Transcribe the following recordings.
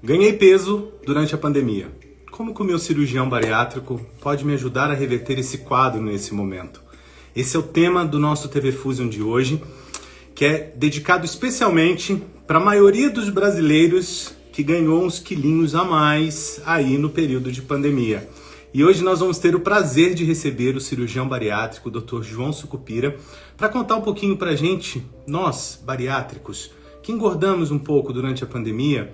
Ganhei peso durante a pandemia. Como que o meu cirurgião bariátrico pode me ajudar a reverter esse quadro nesse momento? Esse é o tema do nosso TV Fusion de hoje, que é dedicado especialmente para a maioria dos brasileiros que ganhou uns quilinhos a mais aí no período de pandemia. E hoje nós vamos ter o prazer de receber o cirurgião bariátrico, o Dr. João Sucupira, para contar um pouquinho para a gente, nós, bariátricos, que engordamos um pouco durante a pandemia,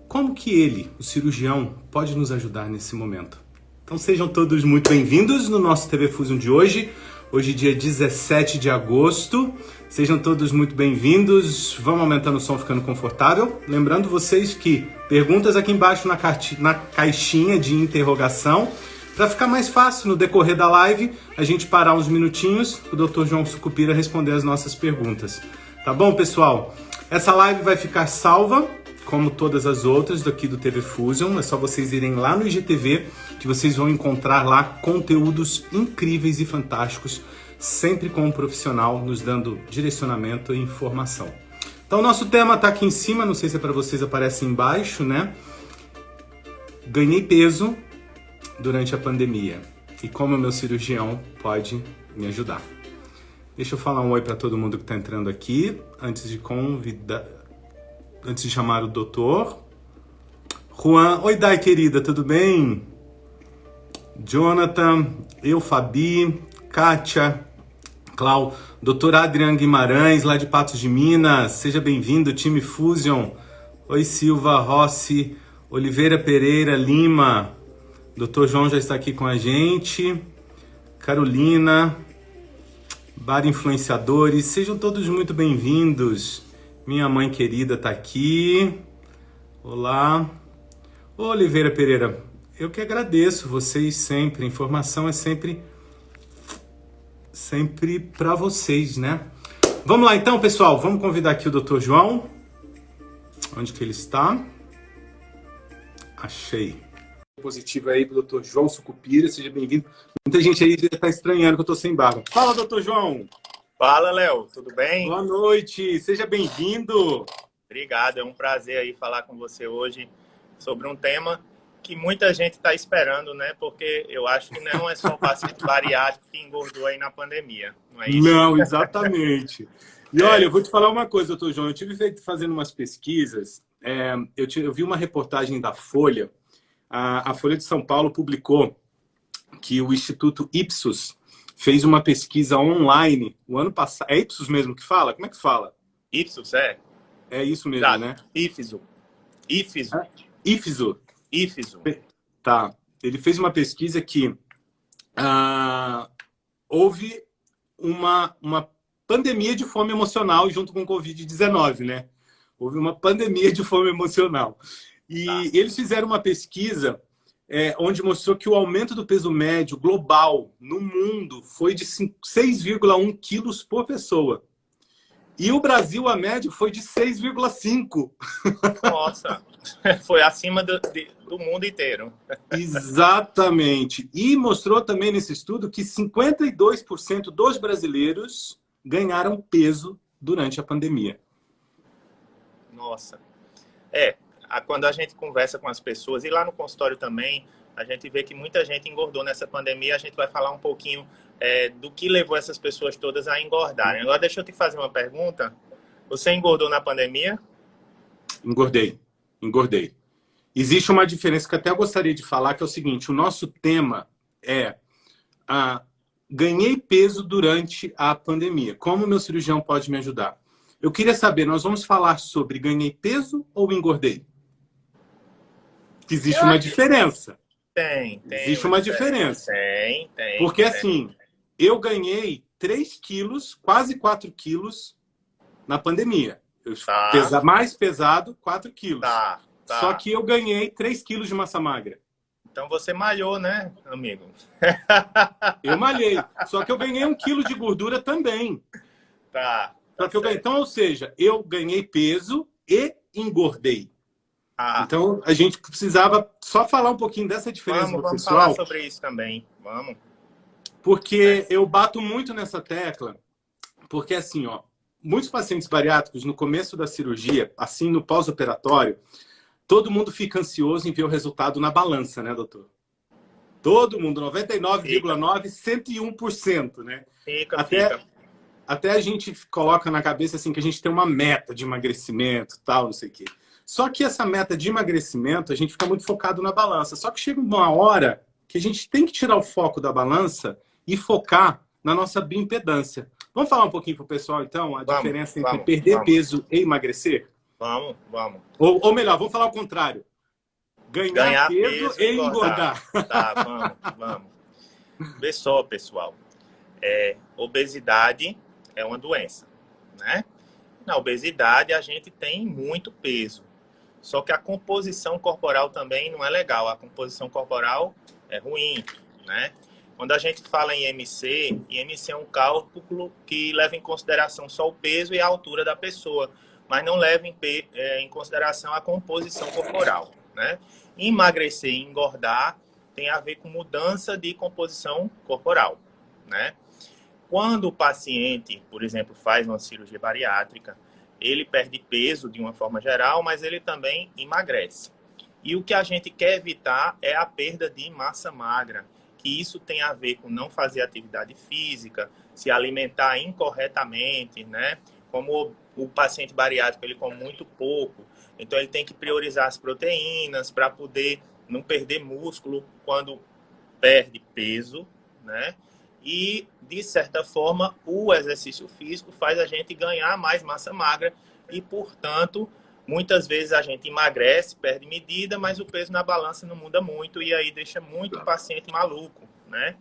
como que ele, o cirurgião, pode nos ajudar nesse momento. Então sejam todos muito bem-vindos no nosso TV Fusion de hoje. Hoje, dia 17 de agosto. Sejam todos muito bem-vindos. Vamos aumentando o som, ficando confortável. Lembrando vocês que perguntas aqui embaixo na caixinha de interrogação. Para ficar mais fácil no decorrer da live, a gente parar uns minutinhos, o Dr. João Sucupira responder as nossas perguntas. Tá bom, pessoal? Essa live vai ficar salva, como todas as outras daqui do TV Fusion. É só vocês irem lá no IGTV, que vocês vão encontrar lá conteúdos incríveis e fantásticos, sempre com um profissional nos dando direcionamento e informação. Então, nosso tema está aqui em cima, não sei se é para vocês, aparece embaixo, né? Ganhei peso durante a pandemia e como o meu cirurgião pode me ajudar. Deixa eu falar um oi para todo mundo que está entrando aqui, antes de chamar o doutor. Juan, oi Dai querida, tudo bem? Jonathan, Fabi, Kátia, Clau, doutor Adriano Guimarães, lá de Patos de Minas, seja bem-vindo, time Fusion. Oi Silva, Rossi, Oliveira Pereira, Lima, doutor João já está aqui com a gente, Carolina, Bar Influenciadores, sejam todos muito bem-vindos. Minha mãe querida está aqui. Olá. Ô, Oliveira Pereira, eu que agradeço vocês sempre. A informação é sempre para vocês, né? Vamos lá então, pessoal. Vamos convidar aqui o Dr. João. Onde que ele está? Achei. Positivo aí pro Dr. João Sucupira. Seja bem-vindo. Muita gente aí já está estranhando que eu estou sem barba. Fala, Dr. João. Fala, Léo, tudo bem? Boa noite, seja bem-vindo. Obrigado, é um prazer aí falar com você hoje sobre um tema que muita gente está esperando, né? Porque eu acho que não é só o paciente bariátrico que engordou aí na pandemia, não é isso? Não, exatamente. E olha, eu vou te falar uma coisa, doutor João, eu tive fazendo umas pesquisas, eu vi uma reportagem da Folha, a Folha de São Paulo publicou que o Instituto Ipsos fez uma pesquisa online o ano passado. É Ipsos mesmo que fala? Como é que fala? Ipsos, é. É isso mesmo, Exato. Né? IFSO. IFSO. Tá. Ele fez uma pesquisa que houve uma pandemia de fome emocional junto com o Covid-19, né? Houve uma pandemia de fome emocional. E eles fizeram uma pesquisa onde mostrou que o aumento do peso médio global no mundo foi de 6,1 quilos por pessoa. E o Brasil, a média, foi de 6,5. Nossa, foi acima do mundo inteiro. Exatamente. E mostrou também nesse estudo que 52% dos brasileiros ganharam peso durante a pandemia. Nossa. Quando a gente conversa com as pessoas, e lá no consultório também, a gente vê que muita gente engordou nessa pandemia. A gente vai falar um pouquinho do que levou essas pessoas todas a engordarem. Agora, deixa eu te fazer uma pergunta. Você engordou na pandemia? Engordei. Existe uma diferença que até eu gostaria de falar, que é o seguinte: o nosso tema é ganhei peso durante a pandemia. Como o meu cirurgião pode me ajudar? Eu queria saber, nós vamos falar sobre ganhei peso ou engordei? Existe uma diferença. Tem. Existe uma diferença. Tem. Porque assim, eu ganhei 3 quilos, quase 4 quilos na pandemia. Mais pesado, 4 quilos. Tá. Só que eu ganhei 3 quilos de massa magra. Então você malhou, né, amigo? Eu malhei. Só que eu ganhei 1 quilo de gordura também. Tá. Então, ou seja, eu ganhei peso e engordei. Então, a gente precisava só falar um pouquinho dessa diferença pro pessoal. Vamos falar sobre isso também. Vamos. Porque eu bato muito nessa tecla. Porque, assim, muitos pacientes bariátricos, no começo da cirurgia, assim, no pós-operatório, todo mundo fica ansioso em ver o resultado na balança, né, doutor? Todo mundo, 99,9%, 101%, né? Fica. Até a gente coloca na cabeça assim que a gente tem uma meta de emagrecimento, tal, não sei o quê. Só que essa meta de emagrecimento, a gente fica muito focado na balança. Só que chega uma hora que a gente tem que tirar o foco da balança e focar na nossa bioimpedância. Vamos falar um pouquinho para o pessoal, então, a diferença entre perder peso e emagrecer? Vamos. Ou melhor, vamos falar o contrário. Ganhar peso e engordar. Tá, vamos. Vê só, pessoal. Obesidade é uma doença, né? Na obesidade, a gente tem muito peso. Só que a composição corporal também não é legal. A composição corporal é ruim, né? Quando a gente fala em IMC, IMC é um cálculo que leva em consideração só o peso e a altura da pessoa, mas não leva em consideração a composição corporal, né? Emagrecer e engordar tem a ver com mudança de composição corporal, né? Quando o paciente, por exemplo, faz uma cirurgia bariátrica, ele perde peso de uma forma geral, mas ele também emagrece. E o que a gente quer evitar é a perda de massa magra, que isso tem a ver com não fazer atividade física, se alimentar incorretamente, né? Como o paciente bariátrico, ele come muito pouco, então ele tem que priorizar as proteínas para poder não perder músculo quando perde peso, né? E, de certa forma, o exercício físico faz a gente ganhar mais massa magra e, portanto, muitas vezes a gente emagrece, perde medida, mas o peso na balança não muda muito e aí deixa muito o paciente maluco, né?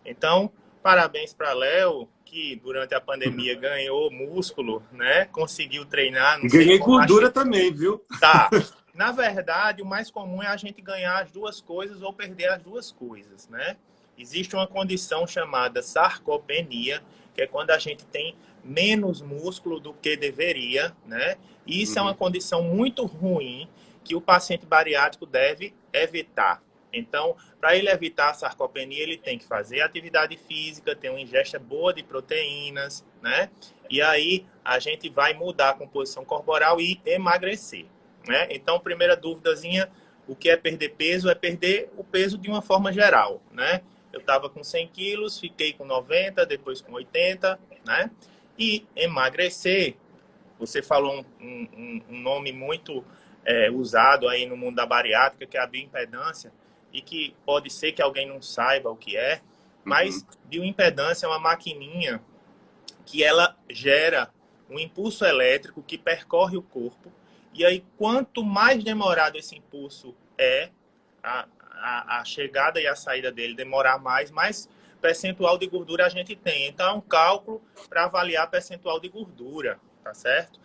Então, parabéns para Léo, que durante a pandemia ganhou músculo, né? Conseguiu treinar. Ganhei gordura também, viu? Tá. Na verdade, o mais comum é a gente ganhar as duas coisas ou perder as duas coisas, né? Existe uma condição chamada sarcopenia, que é quando a gente tem menos músculo do que deveria, né? E isso é uma condição muito ruim que o paciente bariátrico deve evitar. Então, para ele evitar a sarcopenia, ele tem que fazer atividade física, ter uma ingesta boa de proteínas, né? E aí a gente vai mudar a composição corporal e emagrecer, né? Então, primeira dúvidazinha, o que é perder peso? É perder o peso de uma forma geral, né? Eu estava com 100 quilos, fiquei com 90, depois com 80, né? E emagrecer, você falou um nome muito usado aí no mundo da bariátrica, que é a bioimpedância, e que pode ser que alguém não saiba o que é, mas bioimpedância é uma maquininha que ela gera um impulso elétrico que percorre o corpo, e aí quanto mais demorado esse impulso a chegada e a saída dele demorar mais percentual de gordura a gente tem. Então, é um cálculo para avaliar percentual de gordura, tá certo?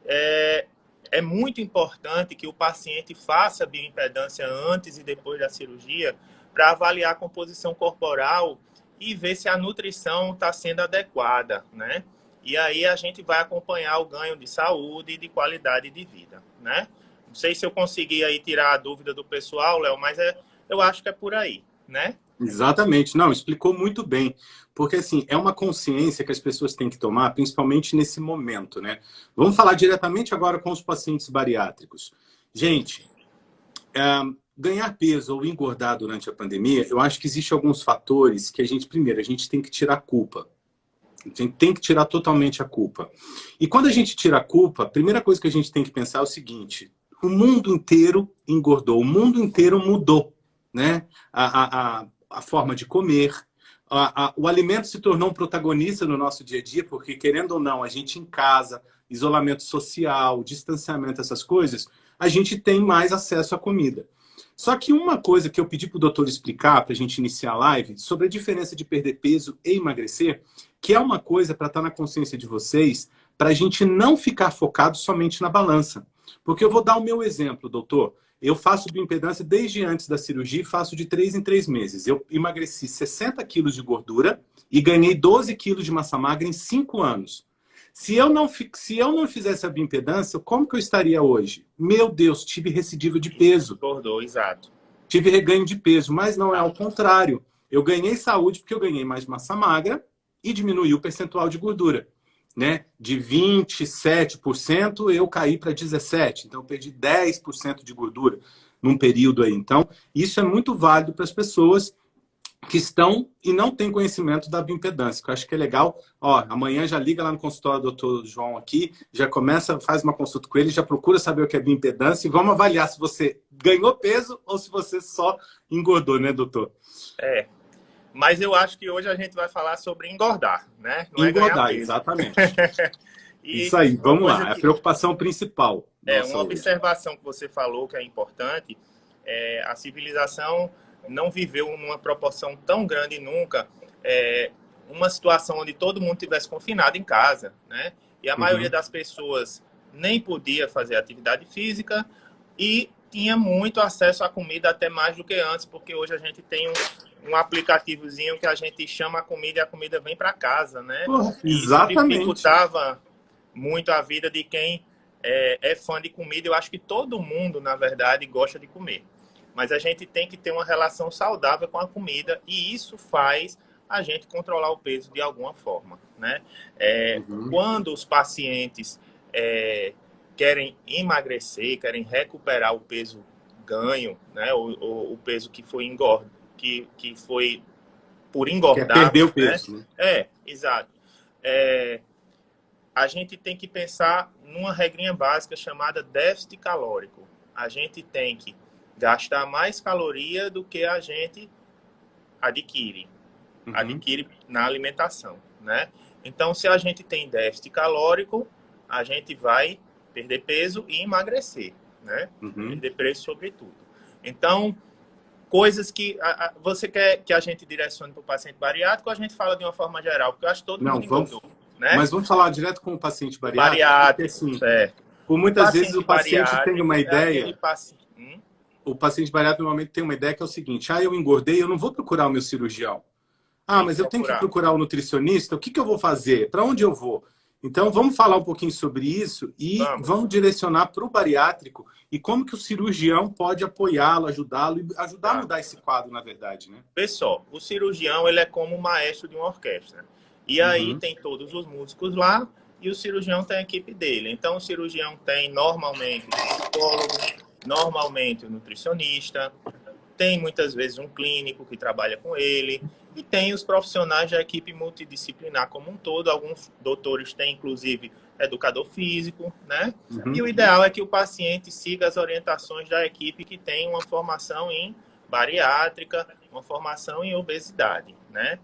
É muito importante que o paciente faça bioimpedância antes e depois da cirurgia para avaliar a composição corporal e ver se a nutrição está sendo adequada, né? E aí a gente vai acompanhar o ganho de saúde e de qualidade de vida, né? Não sei se eu consegui aí tirar a dúvida do pessoal, Léo, mas eu acho que é por aí, né? Exatamente. Não, explicou muito bem. Porque, assim, é uma consciência que as pessoas têm que tomar, principalmente nesse momento, né? Vamos falar diretamente agora com os pacientes bariátricos. Gente, ganhar peso ou engordar durante a pandemia, eu acho que existem alguns fatores que primeiro, a gente tem que tirar a culpa. A gente tem que tirar totalmente a culpa. E quando a gente tira a culpa, a primeira coisa que a gente tem que pensar é o seguinte: o mundo inteiro engordou, o mundo inteiro mudou, né? A forma de comer, o alimento se tornou um protagonista no nosso dia a dia, porque, querendo ou não, a gente em casa, isolamento social, distanciamento, essas coisas, a gente tem mais acesso à comida. Só que uma coisa que eu pedi para o doutor explicar, para a gente iniciar a live, sobre a diferença de perder peso e emagrecer, que é uma coisa para estar na consciência de vocês, para a gente não ficar focado somente na balança. Porque eu vou dar o meu exemplo, doutor. Eu faço bioimpedância desde antes da cirurgia e faço de 3 em 3 meses. Eu emagreci 60 quilos de gordura e ganhei 12 quilos de massa magra em 5 anos. Se eu não fizesse a bioimpedância, como que eu estaria hoje? Meu Deus, tive recidiva de peso. Engordou, exato. Tive reganho de peso, mas não é ao contrário. Eu ganhei saúde porque eu ganhei mais massa magra e diminuí o percentual de gordura. né, de 27%, eu caí para 17%. Então, eu perdi 10% de gordura num período aí. Então, isso é muito válido para as pessoas que estão e não têm conhecimento da bioimpedância, que eu acho que é legal. Ó, amanhã já liga lá no consultório do Dr. João aqui, já começa, faz uma consulta com ele, já procura saber o que é bioimpedância e vamos avaliar se você ganhou peso ou se você só engordou, né, doutor? É, mas eu acho que hoje a gente vai falar sobre engordar, né? Não é ganhar Engordar, peso. exatamente. E Isso aí, uma vamos coisa lá. É a que preocupação principal nossa uma hoje. observação que você falou que é importante, a civilização não viveu numa proporção tão grande nunca, uma situação onde todo mundo tivesse confinado em casa, né? E a maioria Uhum. das pessoas nem podia fazer atividade física e tinha muito acesso à comida até mais do que antes, porque hoje a gente tem um aplicativozinho que a gente chama a comida e a comida vem para casa, né? Porra, E isso exatamente. dificultava muito a vida de quem é fã de comida. Eu acho que todo mundo, na verdade, gosta de comer. Mas a gente tem que ter uma relação saudável com a comida e isso faz a gente controlar o peso de alguma forma, né? Uhum. Quando os pacientes querem emagrecer, querem recuperar o peso ganho, né? O peso que foi que foi por Quer engordar, perder o né? peso, né? Exato. A gente tem que pensar numa regrinha básica chamada déficit calórico. A gente tem que gastar mais caloria do que a gente adquire, Uhum. adquire na alimentação, né? Então, se a gente tem déficit calórico, a gente vai perder peso e emagrecer, né? Uhum. Perder peso sobretudo. Então, coisas que você quer que a gente direcione para o paciente bariátrico, a gente fala de uma forma geral, porque eu acho que todo Não, mundo vamos. engordou, né? Mas vamos falar direto com o paciente O bariátrico, porque bariátrico, assim, certo. por O muitas vezes o paciente paciente tem uma bariátrico é aquele ideia, paciente. o paciente bariátrico normalmente tem uma ideia que é o seguinte: eu engordei, eu não vou procurar o meu cirurgião. Tem que Mas eu tenho que procurar. procurar o nutricionista, o que que eu vou fazer? Para onde eu vou? Então, vamos falar um pouquinho sobre isso e Vamos. vamos direcionar para o bariátrico e como que o cirurgião pode apoiá-lo, ajudá-lo e ajudar a Tá. mudar esse quadro, na verdade, né? Pessoal, o cirurgião ele é como o maestro de uma orquestra. E aí Uhum, tem todos os músicos lá e o cirurgião tem a equipe dele. Então o cirurgião tem normalmente o psicólogo, normalmente o nutricionista, tem muitas vezes um clínico que trabalha com ele e tem os profissionais da equipe multidisciplinar como um todo. Alguns doutores têm, inclusive, educador físico, né? E uhum. o ideal é que o paciente siga as orientações da equipe que tem uma formação em bariátrica, uma formação em obesidade, né?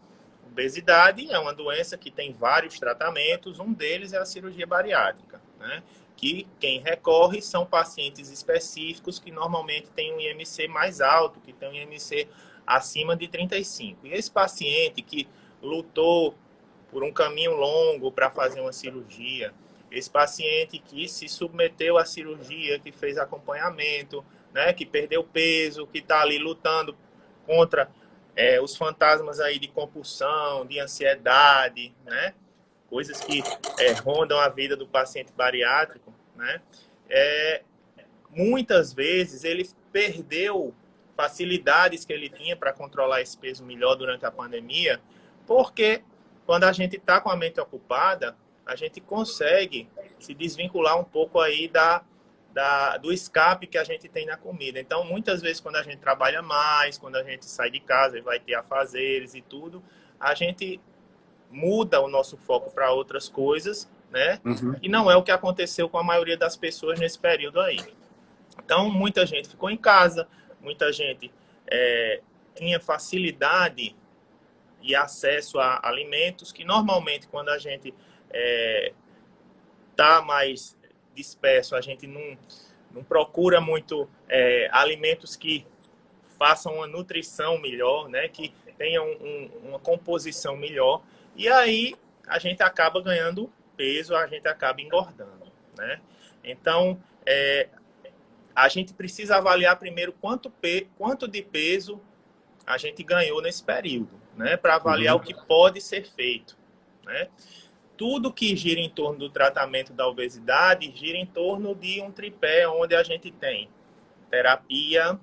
Obesidade é uma doença que tem vários tratamentos, um deles é a cirurgia bariátrica, né? Que quem recorre são pacientes específicos que normalmente têm um IMC mais alto, que tem um IMC acima de 35. E esse paciente que lutou por um caminho longo para fazer uma cirurgia, esse paciente que se submeteu à cirurgia, que fez acompanhamento, né, que perdeu peso, que está ali lutando contra os fantasmas aí de compulsão, de ansiedade, né, coisas que rondam a vida do paciente bariátrico, né, muitas vezes ele perdeu facilidades que ele tinha para controlar esse peso melhor durante a pandemia, porque quando a gente está com a mente ocupada, a gente consegue se desvincular um pouco aí do escape que a gente tem na comida. Então, muitas vezes, quando a gente trabalha mais, quando a gente sai de casa e vai ter afazeres e tudo, a gente muda o nosso foco para outras coisas, né? Uhum. E não é o que aconteceu com a maioria das pessoas nesse período aí. Então, muita gente ficou em casa, muita gente tinha facilidade e acesso a alimentos que normalmente quando a gente está mais disperso, a gente não procura muito alimentos que façam uma nutrição melhor, né? Que tenham uma composição melhor. E aí a gente acaba ganhando peso, a gente acaba engordando, né? Então, a gente precisa avaliar primeiro quanto de peso a gente ganhou nesse período, né? Para avaliar Uhum. o que pode ser feito, né? Tudo que gira em torno do tratamento da obesidade gira em torno de um tripé onde a gente tem terapia,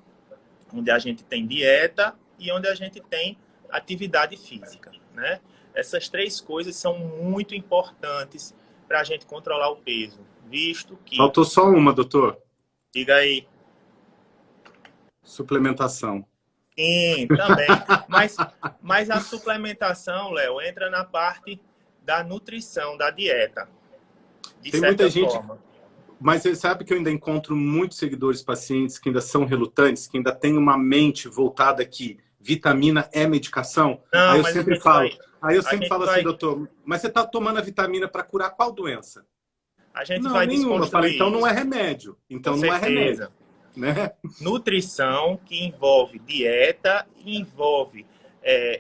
onde a gente tem dieta e onde a gente tem atividade física, né? Essas três coisas são muito importantes para a gente controlar o peso, visto que... Faltou só uma, doutor. Diga aí. Suplementação. Sim, também. Mas a suplementação, Léo, entra na parte da nutrição, da dieta, de Tem muita certa gente, forma. mas você sabe que eu ainda encontro muitos seguidores, pacientes que ainda são relutantes, que ainda têm uma mente voltada que vitamina é medicação. Não, Aí eu mas sempre falo, assim, vai, doutor, mas você está tomando a vitamina para curar qual doença? a gente Não, vai nenhuma. Eu falei, então desconstruir não é isso, remédio. com Então não é remédio, certeza. né? Nutrição, que envolve dieta, envolve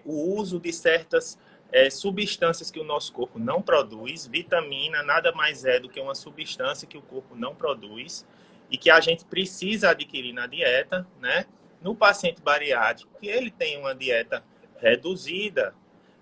o uso de certas substâncias que o nosso corpo não produz. Vitamina nada mais é do que uma substância que o corpo não produz e que a gente precisa adquirir na dieta, né? No paciente bariátrico, que ele tem uma dieta reduzida,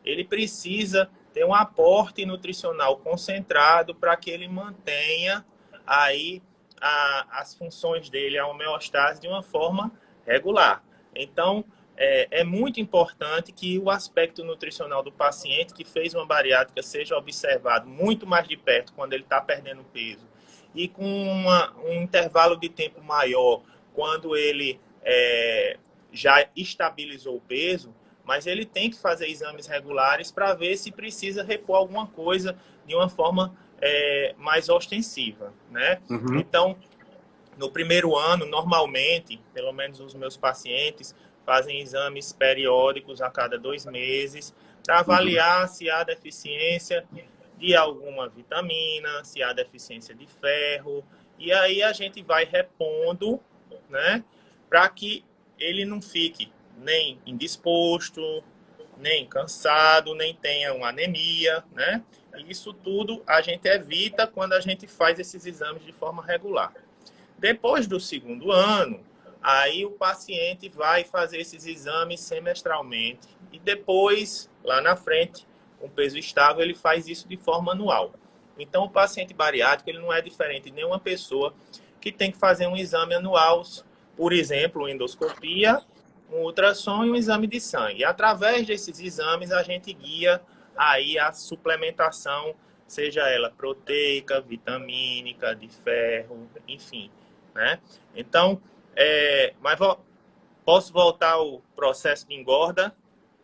ele precisa ter um aporte nutricional concentrado para que ele mantenha aí as funções dele, a homeostase, de uma forma regular. Então, é muito importante que o aspecto nutricional do paciente que fez uma bariátrica seja observado muito mais de perto quando ele está perdendo peso e com um intervalo de tempo maior quando ele já estabilizou o peso, mas ele tem que fazer exames regulares para ver se precisa repor alguma coisa de uma forma mais ostensiva, né? Uhum. Então, no primeiro ano, normalmente, pelo menos os meus pacientes fazem exames periódicos a cada 2 meses para avaliar se há deficiência de alguma vitamina, se há deficiência de ferro, e aí a gente vai repondo, né, para que ele não fique nem indisposto, nem cansado, nem tenha uma anemia, né? Isso tudo a gente evita quando a gente faz esses exames de forma regular. Depois do segundo ano, aí o paciente vai fazer esses exames semestralmente e depois, lá na frente, com peso estável, ele faz isso de forma anual. Então, o paciente bariátrico ele não é diferente de nenhuma pessoa que tem que fazer um exame anual, por exemplo, endoscopia, um ultrassom e um exame de sangue. E, através desses exames, a gente guia aí a suplementação, seja ela proteica, vitamínica, de ferro, enfim, né? Então, mas posso voltar ao processo de engorda?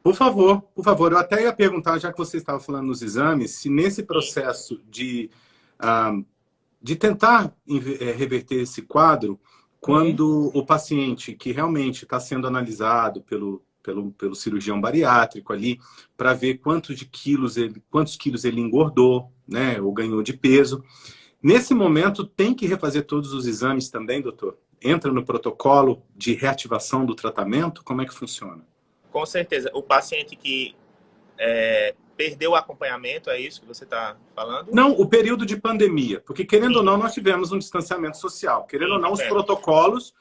Por favor, por favor. Eu até ia perguntar, já que você estava falando nos exames, se nesse processo de tentar reverter esse quadro, quando o paciente que realmente está sendo analisado pelo cirurgião bariátrico ali, para ver quantos quilos ele engordou, né, ou ganhou de peso, nesse momento tem que refazer todos os exames também, doutor? Entra no protocolo de reativação do tratamento? Como é que funciona? Com certeza. O paciente que perdeu o acompanhamento, é isso que você está falando? Não, o período de pandemia. Porque, querendo Sim. ou não, nós tivemos um distanciamento social. Querendo ou não, os protocolos,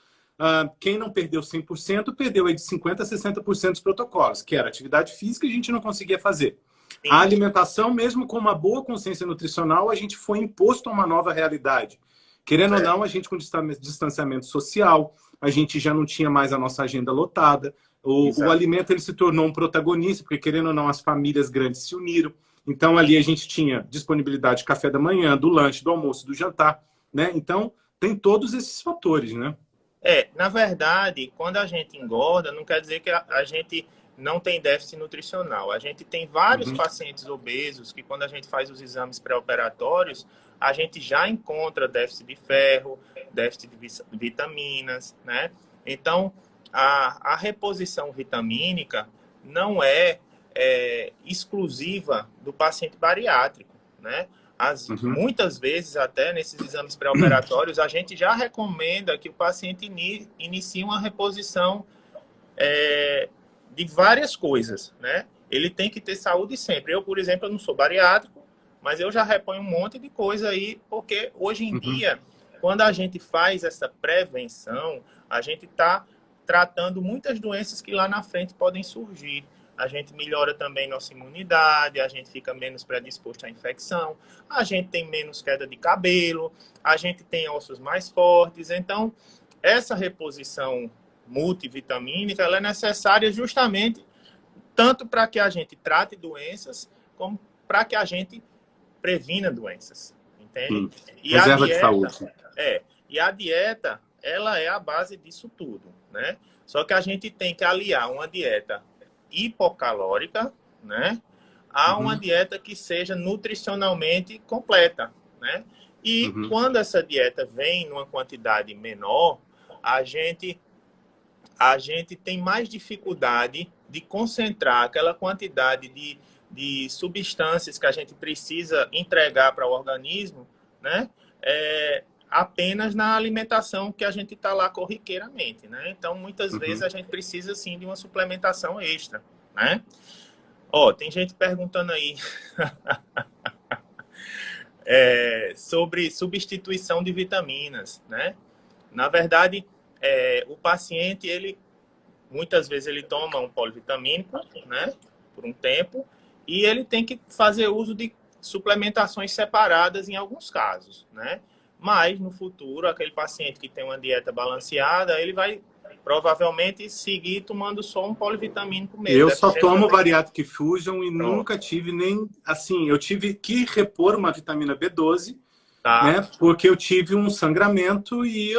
quem não perdeu 100%, perdeu aí de 50% a 60% dos protocolos, que era atividade física, a gente não conseguia fazer. Sim. A alimentação, mesmo com uma boa consciência nutricional, a gente foi imposto a uma nova realidade. Querendo ou não, a gente com distanciamento social, a gente já não tinha mais a nossa agenda lotada. O alimento ele se tornou um protagonista, porque, querendo ou não, as famílias grandes se uniram. Então, ali a gente tinha disponibilidade de café da manhã, do lanche, do almoço, do jantar, né? Então, tem todos esses fatores, né? Na verdade, quando a gente engorda, não quer dizer que a gente não tem déficit nutricional. A gente tem vários pacientes obesos que, quando a gente faz os exames pré-operatórios, a gente já encontra déficit de ferro, déficit de vitaminas, né? Então, a reposição vitamínica não é exclusiva do paciente bariátrico, né? Muitas vezes, até nesses exames pré-operatórios, a gente já recomenda que o paciente inicie uma reposição de várias coisas, né? Ele tem que ter saúde sempre. Eu, por exemplo, eu não sou bariátrico, mas eu já reponho um monte de coisa aí, porque hoje em dia, quando a gente faz essa prevenção, a gente está tratando muitas doenças que lá na frente podem surgir. A gente melhora também nossa imunidade, a gente fica menos predisposto à infecção, a gente tem menos queda de cabelo, a gente tem ossos mais fortes. Então, essa reposição multivitamínica ela é necessária justamente tanto para que a gente trate doenças, como para que a gente previna doenças, entende? Sim. E Reserva de saúde. E a dieta, ela é a base disso tudo, né? Só que a gente tem que aliar uma dieta hipocalórica, né, a uma dieta que seja nutricionalmente completa, né? E quando essa dieta vem numa quantidade menor, a gente tem mais dificuldade de concentrar aquela quantidade de substâncias que a gente precisa entregar para o organismo, né? Apenas na alimentação que a gente está lá corriqueiramente, né? Então, muitas vezes a gente precisa, sim, de uma suplementação extra, né? Tem gente perguntando aí sobre substituição de vitaminas, né? Na verdade, o paciente, muitas vezes ele toma um polivitamínico, né, por um tempo, e ele tem que fazer uso de suplementações separadas em alguns casos, né? Mas, no futuro, aquele paciente que tem uma dieta balanceada, ele vai provavelmente seguir tomando só um polivitamínico mesmo. Eu só tomo Bariatric Fusion e nunca tive nem... Assim, eu tive que repor uma vitamina B12, né? Porque eu tive um sangramento e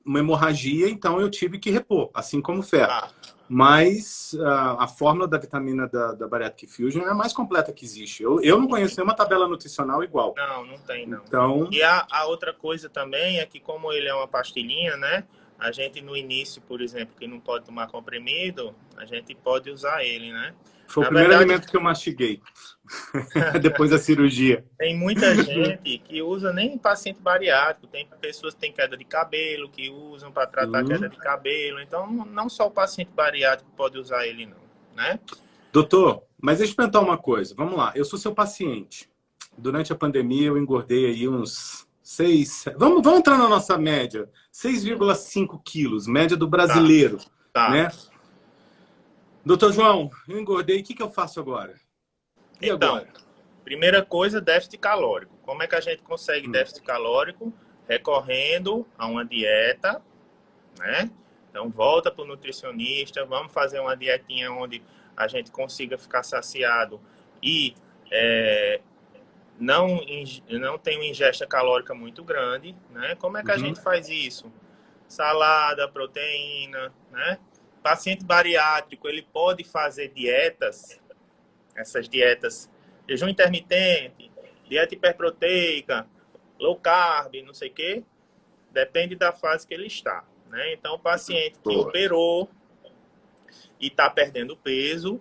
uma hemorragia, então eu tive que repor, assim como ferro. Mas a fórmula da vitamina da Bariatric Fusion é a mais completa que existe. Eu não conheço nenhuma tabela nutricional igual. Não tem, não. Então... E a outra coisa também é que, como ele é uma pastilhinha, né? A gente, no início, por exemplo, que não pode tomar comprimido, a gente pode usar ele, né? Foi o primeiro alimento que eu mastiguei, depois da cirurgia. Tem muita gente que usa nem paciente bariátrico, tem pessoas que têm queda de cabelo, que usam para tratar a queda de cabelo. Então, não só o paciente bariátrico pode usar ele, não, né? Doutor, mas deixa eu perguntar uma coisa. Vamos lá, eu sou seu paciente. Durante a pandemia, eu engordei aí uns 6... Vamos entrar na nossa média. 6,5 quilos, média do brasileiro, né? Doutor João, eu engordei, o que eu faço agora? E então, agora? Primeira coisa, déficit calórico. Como é que a gente consegue déficit calórico? Recorrendo a uma dieta, né? Então, volta para o nutricionista, vamos fazer uma dietinha onde a gente consiga ficar saciado e não tem uma ingesta calórica muito grande, né? Como é que a gente faz isso? Salada, proteína, né? Paciente bariátrico, ele pode fazer dietas, essas dietas, jejum intermitente, dieta hiperproteica, low carb, não sei o quê, depende da fase que ele está, né? Então, o paciente que operou e está perdendo peso,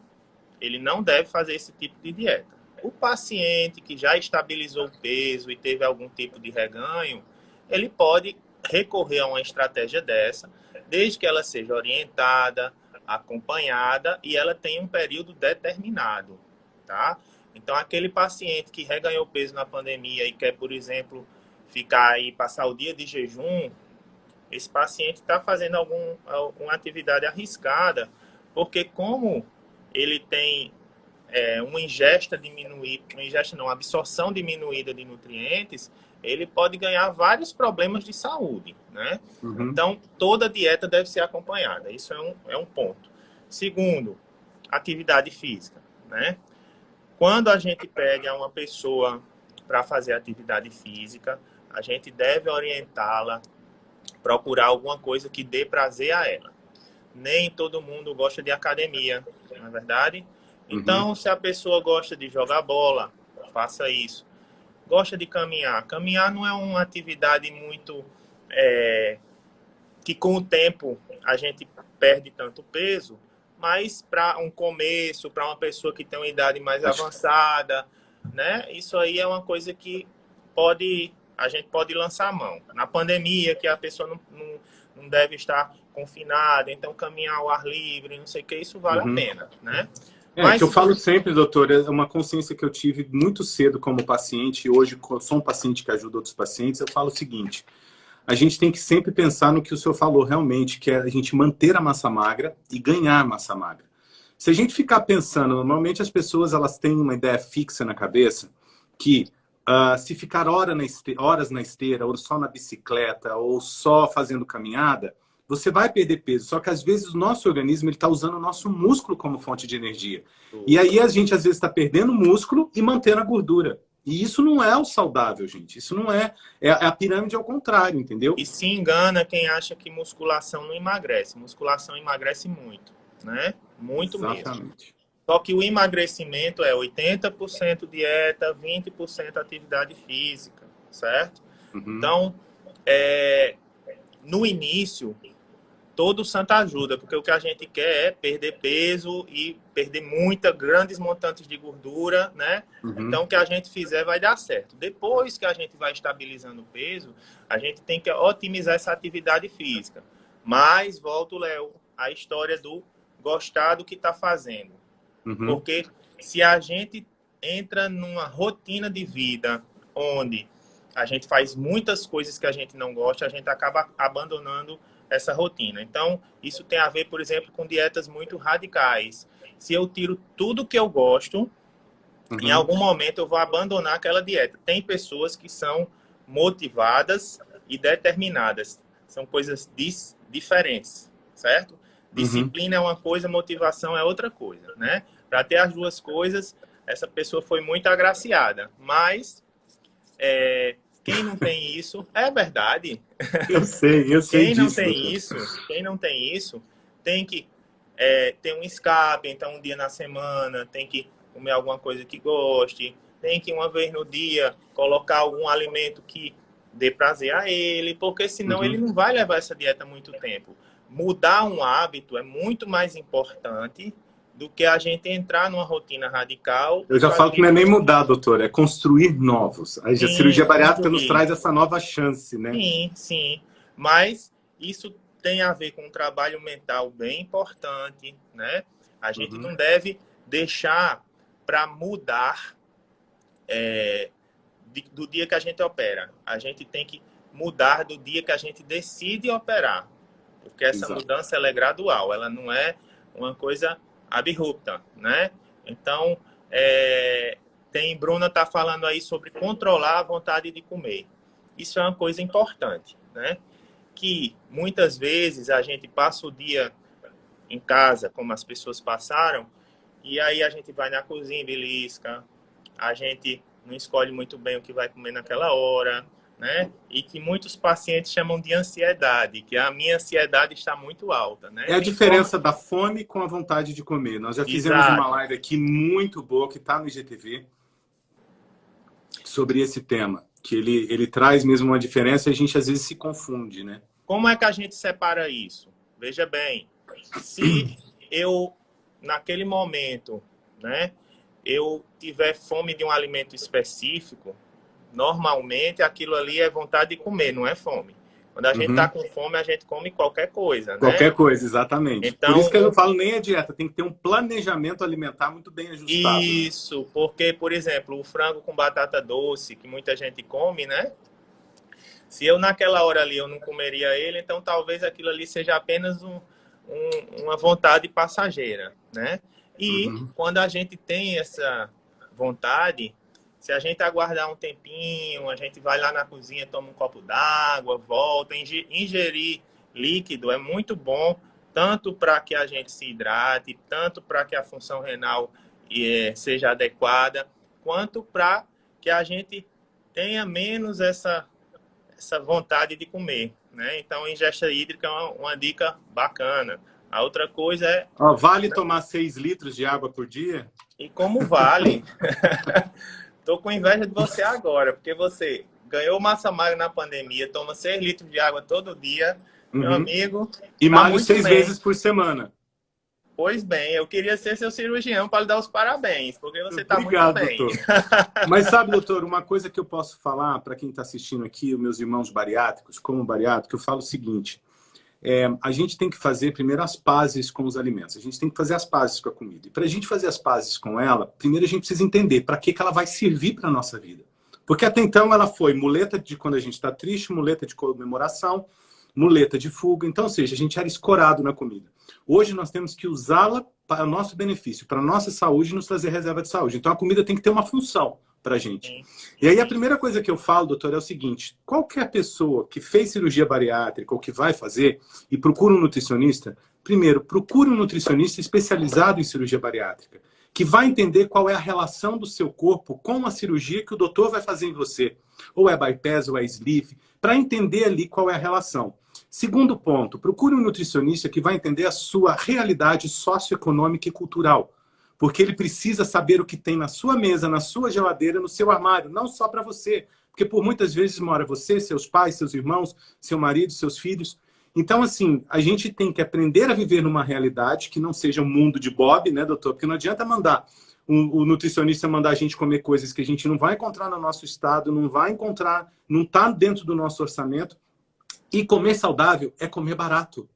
ele não deve fazer esse tipo de dieta. O paciente que já estabilizou o peso e teve algum tipo de reganho, ele pode recorrer a uma estratégia dessa, desde que ela seja orientada, acompanhada e ela tenha um período determinado, tá? Então, aquele paciente que reganhou peso na pandemia e quer, por exemplo, ficar aí, passar o dia de jejum, esse paciente está fazendo alguma atividade arriscada, porque como ele tem uma ingesta diminuída, uma absorção diminuída de nutrientes, ele pode ganhar vários problemas de saúde, né? Então, toda dieta deve ser acompanhada. Isso é um ponto. Segundo, atividade física, né? Quando a gente pega uma pessoa para fazer atividade física, a gente deve orientá-la, procurar alguma coisa que dê prazer a ela. Nem todo mundo gosta de academia, não é verdade? Então, se a pessoa gosta de jogar bola, faça isso. Gosta de caminhar. Caminhar não é uma atividade muito... que com o tempo a gente perde tanto peso, mas para um começo, para uma pessoa que tem uma idade mais avançada, né? Isso aí é uma coisa que a gente pode lançar a mão. Na pandemia, que a pessoa não deve estar confinada, então caminhar ao ar livre, não sei o que, isso vale a pena, né? Mas, que eu falo sempre, doutor, é uma consciência que eu tive muito cedo como paciente, e hoje sou um paciente que ajuda outros pacientes, eu falo o seguinte: a gente tem que sempre pensar no que o senhor falou realmente, que é a gente manter a massa magra e ganhar massa magra. Se a gente ficar pensando, normalmente as pessoas elas têm uma ideia fixa na cabeça que se ficar horas na esteira, ou só na bicicleta, ou só fazendo caminhada, você vai perder peso. Só que às vezes o nosso organismo está usando o nosso músculo como fonte de energia. E aí a gente às vezes está perdendo músculo e mantendo a gordura. E isso não é o saudável, gente. Isso não é. É a pirâmide ao contrário, entendeu? E se engana quem acha que musculação não emagrece. Musculação emagrece muito, né? Muito mesmo. Exatamente. Só que o emagrecimento é 80% dieta, 20% atividade física, certo? Uhum. Então, no início, todo santo ajuda, porque o que a gente quer é perder peso e perder grandes montantes de gordura, né? Uhum. Então, o que a gente fizer vai dar certo. Depois que a gente vai estabilizando o peso, a gente tem que otimizar essa atividade física. Mas, volto, Léo, a história do gostar do que está fazendo. Uhum. Porque se a gente entra numa rotina de vida onde a gente faz muitas coisas que a gente não gosta, a gente acaba abandonando essa rotina. Então, isso tem a ver, por exemplo, com dietas muito radicais. Se eu tiro tudo que eu gosto, em algum momento eu vou abandonar aquela dieta. Tem pessoas que são motivadas e determinadas. São coisas diferentes, certo? Disciplina é uma coisa, motivação é outra coisa, né? Para ter as duas coisas, essa pessoa foi muito agraciada. Mas quem não tem isso, é verdade. Eu sei Quem não disso. quem não tem isso, tem que ter um escape, então um dia na semana, tem que comer alguma coisa que goste, tem que uma vez no dia colocar algum alimento que dê prazer a ele, porque senão ele não vai levar essa dieta muito tempo. Mudar um hábito é muito mais importante do que a gente entrar numa rotina radical. Eu já falo que não é nem mudar, doutor, é construir novos. A cirurgia bariátrica nos traz essa nova chance, né? Sim, sim. Mas isso tem a ver com um trabalho mental bem importante, né? A gente não deve deixar para mudar do dia que a gente opera. A gente tem que mudar do dia que a gente decide operar. Porque essa mudança ela é gradual, ela não é uma coisa abrupta, né? Então, Bruna está falando aí sobre controlar a vontade de comer. Isso é uma coisa importante, né? Que muitas vezes a gente passa o dia em casa, como as pessoas passaram, e aí a gente vai na cozinha e belisca, a gente não escolhe muito bem o que vai comer naquela hora, né? E que muitos pacientes chamam de ansiedade, que a minha ansiedade está muito alta, né? É a diferença da fome com a vontade de comer. Nós já fizemos uma live aqui muito boa, que está no IGTV, sobre esse tema, que ele traz mesmo uma diferença e a gente às vezes se confunde, né? Como é que a gente separa isso? Veja bem, se eu, naquele momento, né, eu tiver fome de um alimento específico, normalmente aquilo ali é vontade de comer, não é fome. Quando a gente está com fome, a gente come qualquer coisa, né? Qualquer coisa, exatamente. Então, por isso que eu não falo nem a dieta, tem que ter um planejamento alimentar muito bem ajustado. Isso, porque, por exemplo, o frango com batata doce, que muita gente come, né? Se eu naquela hora ali eu não comeria ele, então talvez aquilo ali seja apenas uma vontade passageira, né? E quando a gente tem essa vontade, se a gente aguardar um tempinho, a gente vai lá na cozinha, toma um copo d'água, volta, ingerir líquido é muito bom, tanto para que a gente se hidrate, tanto para que a função renal seja adequada, quanto para que a gente tenha menos essa vontade de comer, né? Então, ingesta hídrica é uma dica bacana. A outra coisa é... Vale tomar 6 litros de água por dia? E como vale? Tô com inveja de você agora, porque você ganhou massa magra na pandemia, toma 6 litros de água todo dia, meu amigo. E malho 6 vezes por semana. Pois bem, eu queria ser seu cirurgião para lhe dar os parabéns, porque você está muito bem. Doutor. Mas sabe, doutor, uma coisa que eu posso falar para quem está assistindo aqui, os meus irmãos bariátricos, como bariátrico, eu falo o seguinte, a gente tem que fazer primeiro as pazes com os alimentos, a gente tem que fazer as pazes com a comida. E para a gente fazer as pazes com ela, primeiro a gente precisa entender para que ela vai servir para a nossa vida. Porque até então ela foi muleta de quando a gente está triste, muleta de comemoração, muleta de fuga. Então, ou seja, a gente era escorado na comida. Hoje nós temos que usá-la para o nosso benefício, para a nossa saúde e nos trazer reserva de saúde. Então a comida tem que ter uma função. pra gente. Sim. E aí a primeira coisa que eu falo, doutor, é o seguinte: qualquer pessoa que fez cirurgia bariátrica ou que vai fazer e procura um nutricionista, primeiro, procure um nutricionista especializado em cirurgia bariátrica, que vai entender qual é a relação do seu corpo com a cirurgia que o doutor vai fazer em você. Ou é bypass, ou é sleeve, para entender ali qual é a relação. Segundo ponto, procure um nutricionista que vai entender a sua realidade socioeconômica e cultural. Porque ele precisa saber o que tem na sua mesa, na sua geladeira, no seu armário, não só para você. Porque por muitas vezes mora você, seus pais, seus irmãos, seu marido, seus filhos. Então, assim, a gente tem que aprender a viver numa realidade que não seja um mundo de Bob, né, doutor? Porque não adianta mandar o nutricionista mandar a gente comer coisas que a gente não vai encontrar no nosso estado, não vai encontrar, não está dentro do nosso orçamento. E comer saudável é comer barato.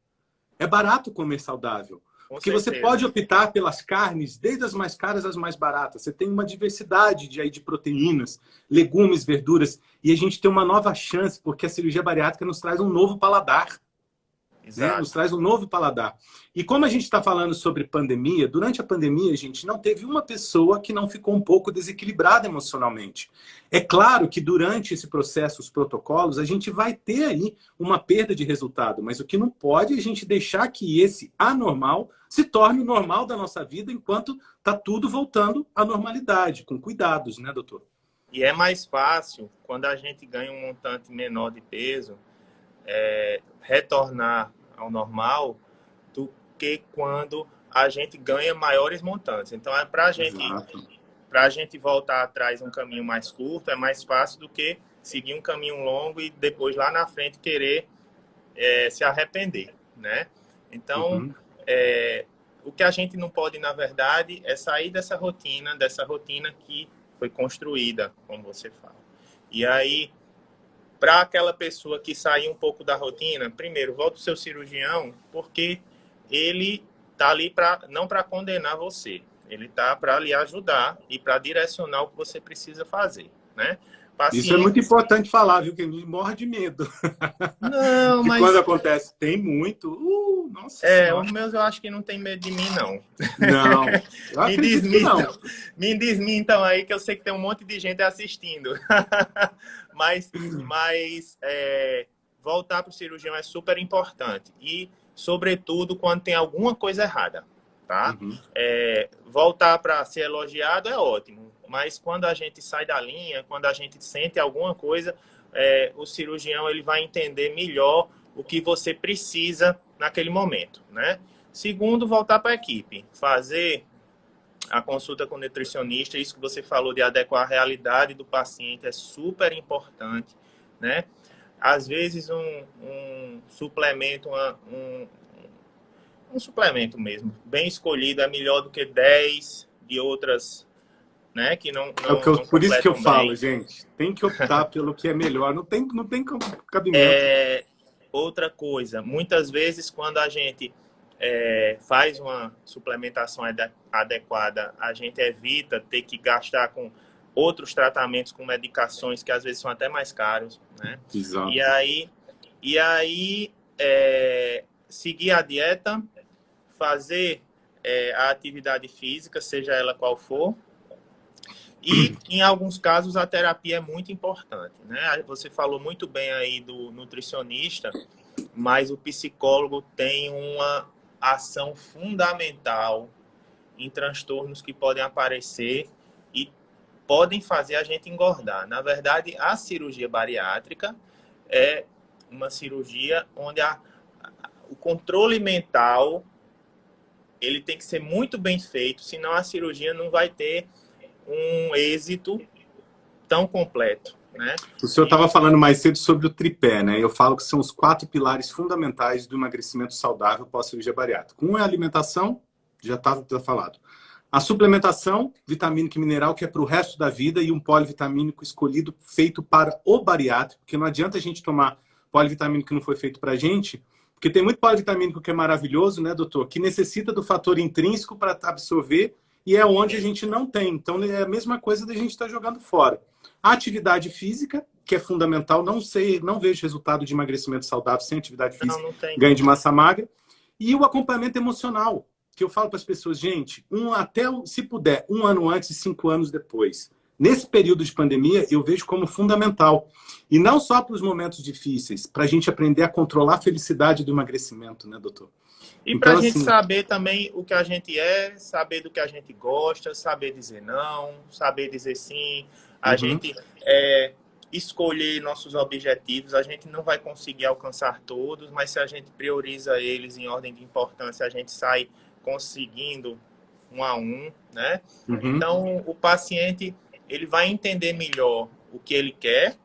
É barato comer saudável. Porque você pode optar pelas carnes, desde as mais caras às mais baratas. Você tem uma diversidade de proteínas, legumes, verduras. E a gente tem uma nova chance, porque a cirurgia bariátrica nos traz um novo paladar. Né? Nos traz um novo paladar. E como a gente está falando sobre pandemia, durante a pandemia, a gente não teve uma pessoa que não ficou um pouco desequilibrada emocionalmente. É claro que durante esse processo, os protocolos, a gente vai ter aí uma perda de resultado, mas o que não pode é a gente deixar que esse anormal se torne o normal da nossa vida enquanto está tudo voltando à normalidade, com cuidados, né, doutor? E é mais fácil, quando a gente ganha um montante menor de peso, retornar ao normal do que quando a gente ganha maiores montantes. Então, para a gente voltar atrás um caminho mais curto, é mais fácil do que seguir um caminho longo e depois lá na frente querer se arrepender, né? Então, o que a gente não pode, na verdade, é sair dessa rotina que foi construída, como você fala. E aí, para aquela pessoa que sair um pouco da rotina, primeiro, volta o seu cirurgião, porque ele está ali não para condenar você, ele está para lhe ajudar e para direcionar o que você precisa fazer, né? Isso é muito importante falar, viu? Que a gente morre de medo. Não, mas... quando acontece, tem muito. Nossa os meus eu acho que não tem medo de mim, não. Não, eu acredito que não. Me desmintam aí, que eu sei que tem um monte de gente assistindo. mas voltar para o cirurgião é super importante. E, sobretudo, quando tem alguma coisa errada, tá? Voltar para ser elogiado é ótimo. Mas quando a gente sai da linha, quando a gente sente alguma coisa, o cirurgião ele vai entender melhor o que você precisa naquele momento, né? Segundo, voltar para a equipe. Fazer a consulta com o nutricionista, isso que você falou de adequar a realidade do paciente é super importante, né? Às vezes um suplemento, um suplemento mesmo, bem escolhido, é melhor do que 10 de outras, né? Que não por isso que eu falo, gente, tem que optar pelo que é melhor, não tem cabimento. Outra coisa, muitas vezes quando a gente faz uma suplementação adequada, a gente evita ter que gastar com outros tratamentos, com medicações que às vezes são até mais caros, né? Exato. E aí seguir a dieta, fazer a atividade física, seja ela qual for, e em alguns casos a terapia é muito importante, né? Você falou muito bem aí do nutricionista, mas o psicólogo tem uma ação fundamental em transtornos que podem aparecer e podem fazer a gente engordar. Na verdade, a cirurgia bariátrica é uma cirurgia onde o controle mental ele tem que ser muito bem feito, senão a cirurgia não vai ter um êxito tão completo, né? O senhor estava falando mais cedo sobre o tripé, né? Eu falo que são os 4 pilares fundamentais do emagrecimento saudável pós-cirurgia bariátrica. Um é a alimentação, já está falado. A suplementação, vitamínico e mineral, que é para o resto da vida, e um polivitamínico escolhido, feito para o bariátrico, porque não adianta a gente tomar polivitamínico que não foi feito para a gente, porque tem muito polivitamínico que é maravilhoso, né, doutor? Que necessita do fator intrínseco para absorver, e é onde a gente não tem. Então, é a mesma coisa da gente estar jogando fora. A atividade física, que é fundamental. Não vejo resultado de emagrecimento saudável sem atividade física, ganho de massa magra. E o acompanhamento emocional, que eu falo para as pessoas, gente, se puder, 1 ano antes e 5 anos depois. nesse período de pandemia, eu vejo como fundamental. E não só para os momentos difíceis, para a gente aprender a controlar a felicidade do emagrecimento, né, doutor? E para a Então, gente assim, saber também o que a gente é, saber do que a gente gosta, saber dizer não, saber dizer sim, a uhum, gente escolher nossos objetivos, a gente não vai conseguir alcançar todos, mas se a gente prioriza eles em ordem de importância, a gente sai conseguindo um a um, né? uhum, Então, o paciente, ele vai entender melhor o que ele quer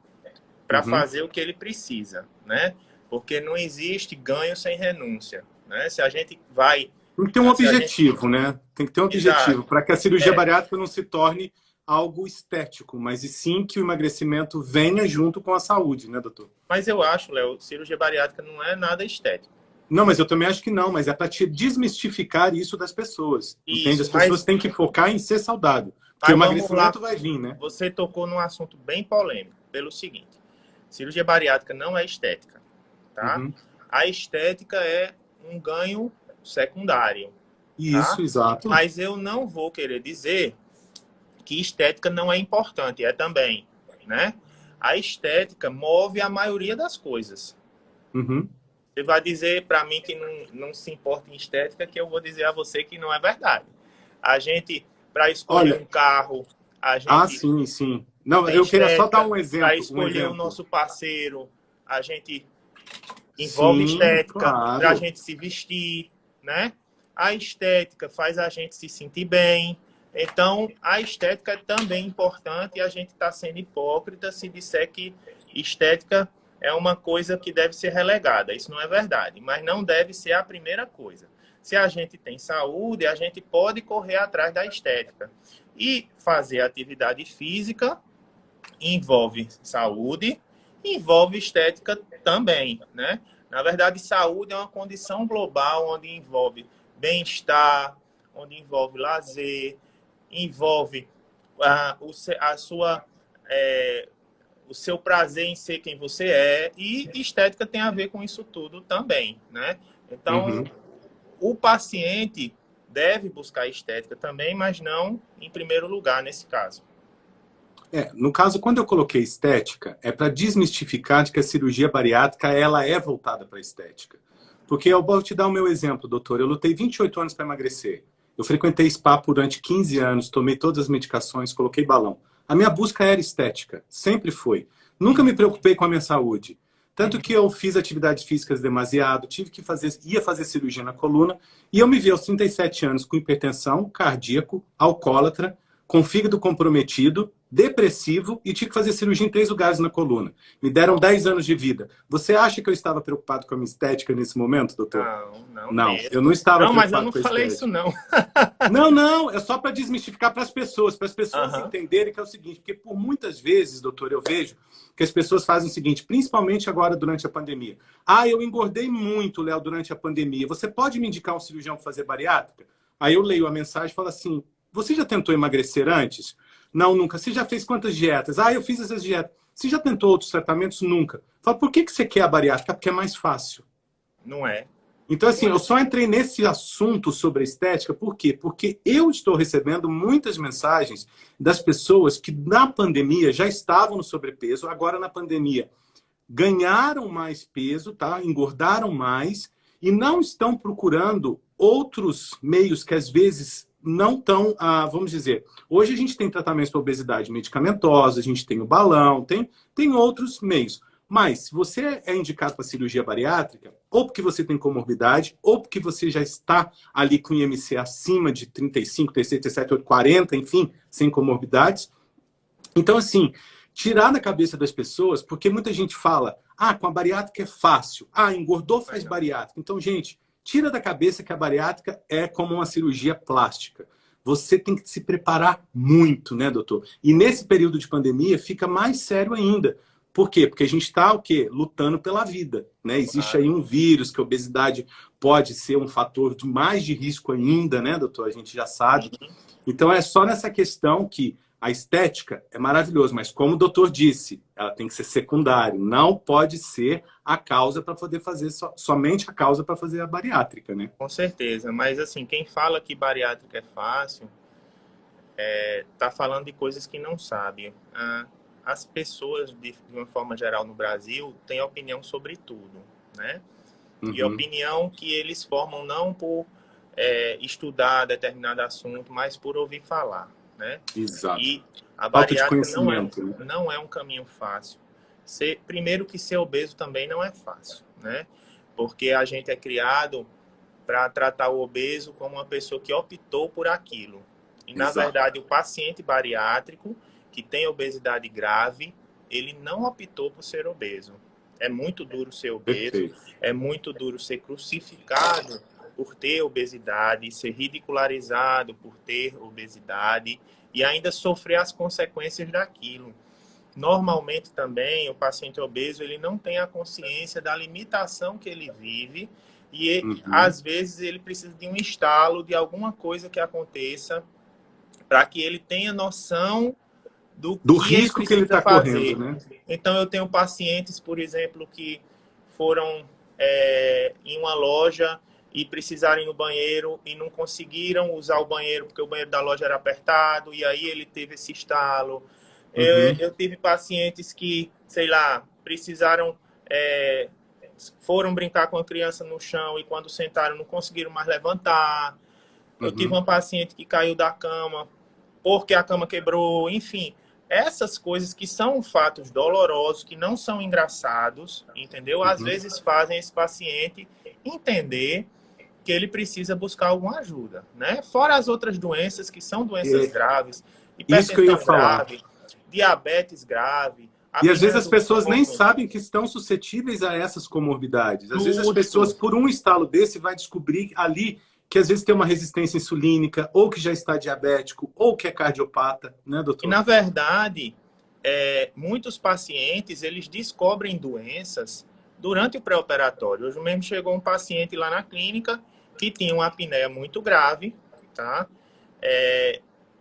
para uhum. fazer o que ele precisa, né? Porque não existe ganho sem renúncia, né? Se a gente vai... Tem que ter um Se a gente... objetivo, né? Tem que ter um objetivo Exato. para que a cirurgia É, bariátrica não se torne algo estético, mas e sim que o emagrecimento venha junto com a saúde, né, doutor? mas eu acho, Léo, cirurgia bariátrica não é nada estético. Não, mas eu também acho que não, mas é para te desmistificar isso das pessoas, entende? As Isso, pessoas têm que focar em ser saudável, porque o mas vamos lá. emagrecimento vai vir, né? Você tocou num assunto bem polêmico, pelo seguinte: cirurgia bariátrica não é estética, tá? Uhum. A estética é um ganho secundário, Isso, tá? exato. Mas eu não vou querer dizer que estética não é importante, é também, né? A estética move a maioria das coisas. Uhum. Você vai dizer para mim que não se importa em estética, que eu vou dizer a você que não é verdade. A gente, para escolher Olha, um carro, a ah, gente sim, sim. Não, tem eu queria só dar estética. um Para exemplo, um escolher o exemplo. nosso parceiro, a gente envolve Sim, estética para a claro. gente se vestir, né? A estética faz a gente se sentir bem. Então, a estética é também importante e a gente está sendo hipócrita se disser que estética é uma coisa que deve ser relegada. Isso não é verdade, mas não deve ser a primeira coisa. Se a gente tem saúde, a gente pode correr atrás da estética. E fazer atividade física envolve saúde, envolve estética também, né? Na verdade, saúde é uma condição global onde envolve bem-estar, onde envolve lazer, envolve a sua, o seu prazer em ser quem você é, e estética tem a ver com isso tudo também, né? Então, Uhum. o paciente deve buscar estética também, mas não em primeiro lugar nesse caso. No caso, quando eu coloquei estética, é para desmistificar de que a cirurgia bariátrica ela é voltada para estética. Porque eu vou te dar o meu exemplo, doutor. Eu lutei 28 anos para emagrecer. Eu frequentei spa durante 15 anos, tomei todas as medicações, coloquei balão. A minha busca era estética, sempre foi. Nunca me preocupei com a minha saúde. Tanto que eu fiz atividades físicas demasiado, ia fazer cirurgia na coluna, e eu me vi aos 37 anos com hipertensão, cardíaco, alcoólatra, com fígado comprometido, depressivo e tive que fazer cirurgia em 3 lugares na coluna. Me deram 10 anos de vida. Você acha que eu estava preocupado com a minha estética nesse momento, doutor? Não, não Não, eu não mesmo. estava Não, mas eu preocupado não com a falei isso, estética. não. Não, não, é só para desmistificar para as pessoas Aham. entenderem que é o seguinte, porque por muitas vezes, doutor, eu vejo que as pessoas fazem o seguinte, principalmente agora durante a pandemia. Ah, eu engordei muito, Léo, durante a pandemia. Você pode me indicar um cirurgião para fazer bariátrica? Aí eu leio a mensagem e falo assim, você já tentou emagrecer antes? Não, nunca. Você já fez quantas dietas? Ah, eu fiz essas dietas. Você já tentou outros tratamentos? Nunca. Fala, por que você quer a bariátrica? Porque é mais fácil. Não é. Então, assim, Não eu é. só entrei nesse assunto sobre a estética, por quê? Porque eu estou recebendo muitas mensagens das pessoas que na pandemia já estavam no sobrepeso, agora na pandemia ganharam mais peso, tá? Engordaram mais e não estão procurando outros meios que às vezes não estão, vamos dizer, hoje a gente tem tratamentos para obesidade medicamentosa, a gente tem o balão, tem outros meios. Mas se você é indicado para cirurgia bariátrica, ou porque você tem comorbidade, ou porque você já está ali com IMC acima de 35, 36, 37, 40, enfim, sem comorbidades. Então, assim, tirar da cabeça das pessoas, porque muita gente fala, com a bariátrica é fácil, engordou, Não é faz não. bariátrica. Então, gente, tira da cabeça que a bariátrica é como uma cirurgia plástica. Você tem que se preparar muito, né, doutor? E nesse período de pandemia fica mais sério ainda. Por quê? Porque a gente está o quê? Lutando pela vida, né? Existe aí Claro. um vírus que a obesidade pode ser um fator de mais de risco ainda, né, doutor? A gente já sabe. Sim. Então é só nessa questão que a estética é maravilhosa, mas como o doutor disse, ela tem que ser secundária, não pode ser a causa para poder fazer, somente a causa para fazer a bariátrica, né? Com certeza. Mas, assim, quem fala que bariátrica é fácil está falando de coisas que não sabe. As pessoas, de uma forma geral, no Brasil, têm opinião sobre tudo, né? Uhum. E opinião que eles formam não por estudar determinado assunto, mas por ouvir falar, né? Exato. E a Falta de bariátrica conhecimento, né? não é um caminho fácil. Primeiro que ser obeso também não é fácil, né? Porque a gente é criado para tratar o obeso como uma pessoa que optou por aquilo. E, na Exato. verdade, o paciente bariátrico que tem obesidade grave, ele não optou por ser obeso. É muito duro ser obeso, Perfeito. é muito duro ser crucificado por ter obesidade, ser ridicularizado por ter obesidade e ainda sofrer as consequências daquilo. Normalmente também o paciente obeso ele não tem a consciência da limitação que ele vive e às vezes ele precisa de um estalo, de alguma coisa que aconteça para que ele tenha noção do que ele risco que ele precisa está fazer. correndo, né? Então eu tenho pacientes, por exemplo, que foram em uma loja e precisaram ir no banheiro e não conseguiram usar o banheiro porque o banheiro da loja era apertado e aí ele teve esse estalo. Eu tive pacientes que, sei lá, precisaram, foram brincar com a criança no chão e quando sentaram não conseguiram mais levantar. Eu tive uma paciente que caiu da cama porque a cama quebrou, enfim. Essas coisas que são fatos dolorosos, que não são engraçados, entendeu? Às vezes fazem esse paciente entender que ele precisa buscar alguma ajuda, né? Fora as outras doenças que são doenças graves, Isso que eu ia hipertensão falar. grave, diabetes grave. E às vezes as apneia do pessoas nem sono. sabem que estão suscetíveis a essas comorbidades. Às vezes as Tudo. pessoas, por um estalo desse, vai descobrir ali que às vezes tem uma resistência insulínica, ou que já está diabético, ou que é cardiopata, né, doutor? E, na verdade, muitos pacientes, eles descobrem doenças durante o pré-operatório. Hoje mesmo chegou um paciente lá na clínica que tinha uma apneia muito grave, tá?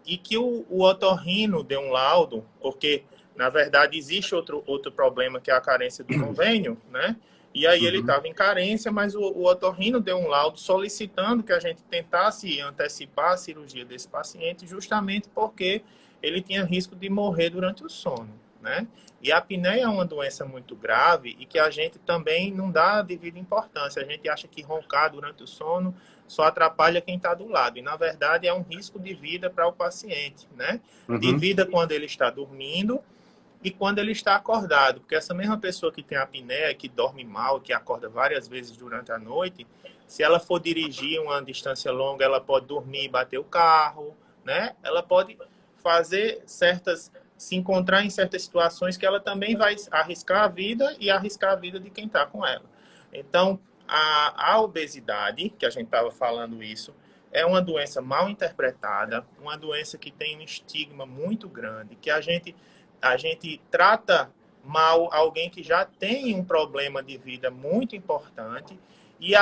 E que o otorrino deu um laudo, porque, na verdade, existe outro problema, que é a carência do convênio, né? E aí ele estava em carência, mas o otorrino deu um laudo solicitando que a gente tentasse antecipar a cirurgia desse paciente, justamente porque ele tinha risco de morrer durante o sono, né? E a apneia é uma doença muito grave e que a gente também não dá a devida importância. A gente acha que roncar durante o sono só atrapalha quem está do lado. E, na verdade, é um risco de vida para o paciente, né? De vida quando ele está dormindo e quando ele está acordado. Porque essa mesma pessoa que tem apneia, que dorme mal, que acorda várias vezes durante a noite, se ela for dirigir uma distância longa, ela pode dormir e bater o carro, né? Ela pode fazer se encontrar em certas situações que ela também vai arriscar a vida e arriscar a vida de quem está com ela. Então, a obesidade, que a gente estava falando isso, é uma doença mal interpretada, uma doença que tem um estigma muito grande, que a gente trata mal alguém que já tem um problema de vida muito importante e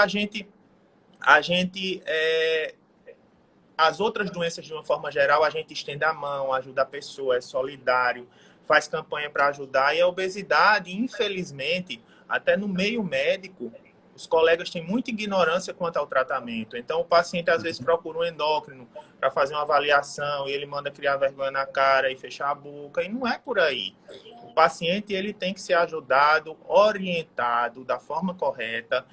as outras doenças, de uma forma geral, a gente estende a mão, ajuda a pessoa, é solidário, faz campanha para ajudar. E a obesidade, infelizmente, até no meio médico, os colegas têm muita ignorância quanto ao tratamento. Então, o paciente, às vezes, procura um endócrino para fazer uma avaliação e ele manda criar vergonha na cara e fechar a boca. E não é por aí. O paciente ele tem que ser ajudado, orientado da forma correta,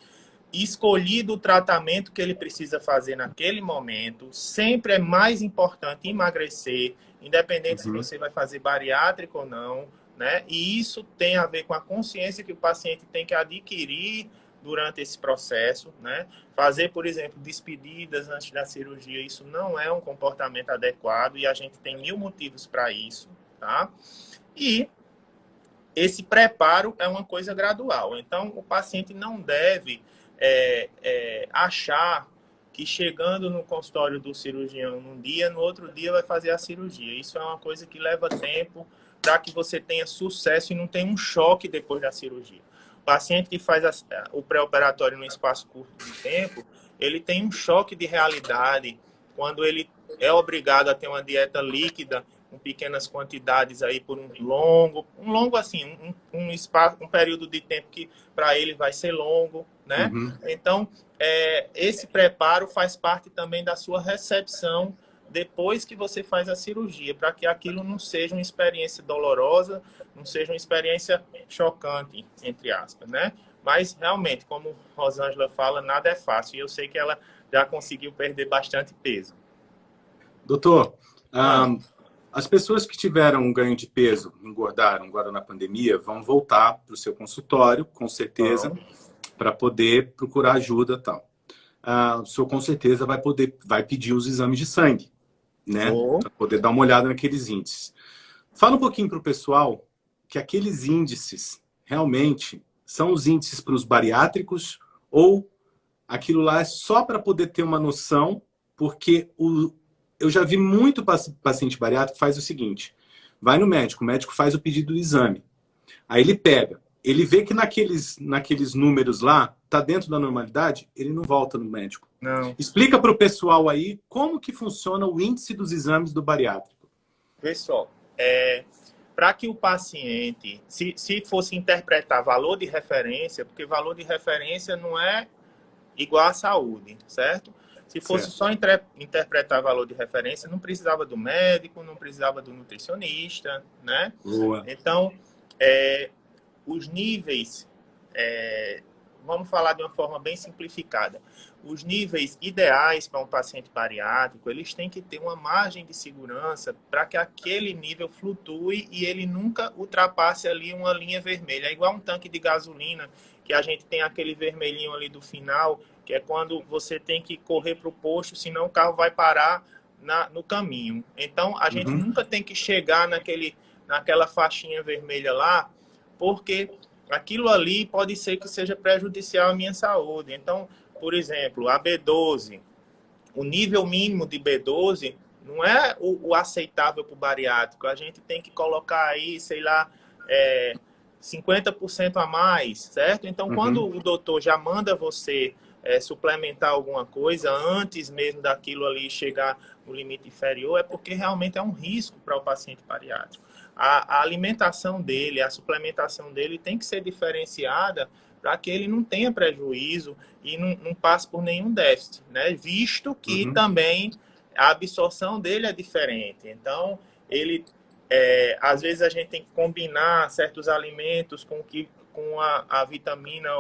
escolhido o tratamento que ele precisa fazer naquele momento. Sempre é mais importante emagrecer, independente se você vai fazer bariátrico ou não, né? E isso tem a ver com a consciência que o paciente tem que adquirir durante esse processo, né? Fazer, por exemplo, despedidas antes da cirurgia, isso não é um comportamento adequado e a gente tem 1000 motivos para isso, tá? E esse preparo é uma coisa gradual. Então, o paciente não deve achar que chegando no consultório do cirurgião num dia, no outro dia vai fazer a cirurgia. Isso é uma coisa que leva tempo para que você tenha sucesso e não tenha um choque depois da cirurgia. O paciente que faz o pré-operatório num espaço curto de tempo, ele tem um choque de realidade quando ele é obrigado a ter uma dieta líquida com pequenas quantidades aí por um longo assim, um período de tempo que para ele vai ser longo, né? Então, esse preparo faz parte também da sua recepção depois que você faz a cirurgia, para que aquilo não seja uma experiência dolorosa, não seja uma experiência chocante, entre aspas, né? Mas, realmente, como Rosângela fala, nada é fácil. E eu sei que ela já conseguiu perder bastante peso. Doutor, as pessoas que tiveram um ganho de peso, engordaram agora na pandemia, vão voltar para o seu consultório, com certeza, para poder procurar ajuda e tal. O senhor com certeza vai pedir os exames de sangue, né? Para poder dar uma olhada naqueles índices. Fala um pouquinho para o pessoal que aqueles índices realmente são os índices para os bariátricos ou aquilo lá é só para poder ter uma noção, porque eu já vi muito paciente bariátrico faz o seguinte, vai no médico, o médico faz o pedido do exame, aí ele pega, ele vê que naqueles números lá, tá dentro da normalidade, ele não volta no médico. Não. Explica para o pessoal aí como que funciona o índice dos exames do bariátrico. Pessoal, para que o paciente, se fosse interpretar valor de referência, porque valor de referência não é igual à saúde, certo? Se fosse só interpretar valor de referência, não precisava do médico, não precisava do nutricionista, né? Boa. Então, os níveis, vamos falar de uma forma bem simplificada, os níveis ideais para um paciente bariátrico, eles têm que ter uma margem de segurança para que aquele nível flutue e ele nunca ultrapasse ali uma linha vermelha. É igual um tanque de gasolina, que a gente tem aquele vermelhinho ali do final, que é quando você tem que correr para o posto, senão o carro vai parar no caminho. Então, a gente nunca tem que chegar naquela faixinha vermelha lá, porque aquilo ali pode ser que seja prejudicial à minha saúde. Então, por exemplo, a B12, o nível mínimo de B12 não é o aceitável para o bariátrico. A gente tem que colocar aí, sei lá, 50% a mais, certo? Então, quando o doutor já manda você suplementar alguma coisa antes mesmo daquilo ali chegar no limite inferior, é porque realmente é um risco para o paciente bariátrico. A alimentação dele, a suplementação dele tem que ser diferenciada para que ele não tenha prejuízo e não passe por nenhum déficit, né? Visto que também a absorção dele é diferente. Então, às vezes a gente tem que combinar certos alimentos com a vitamina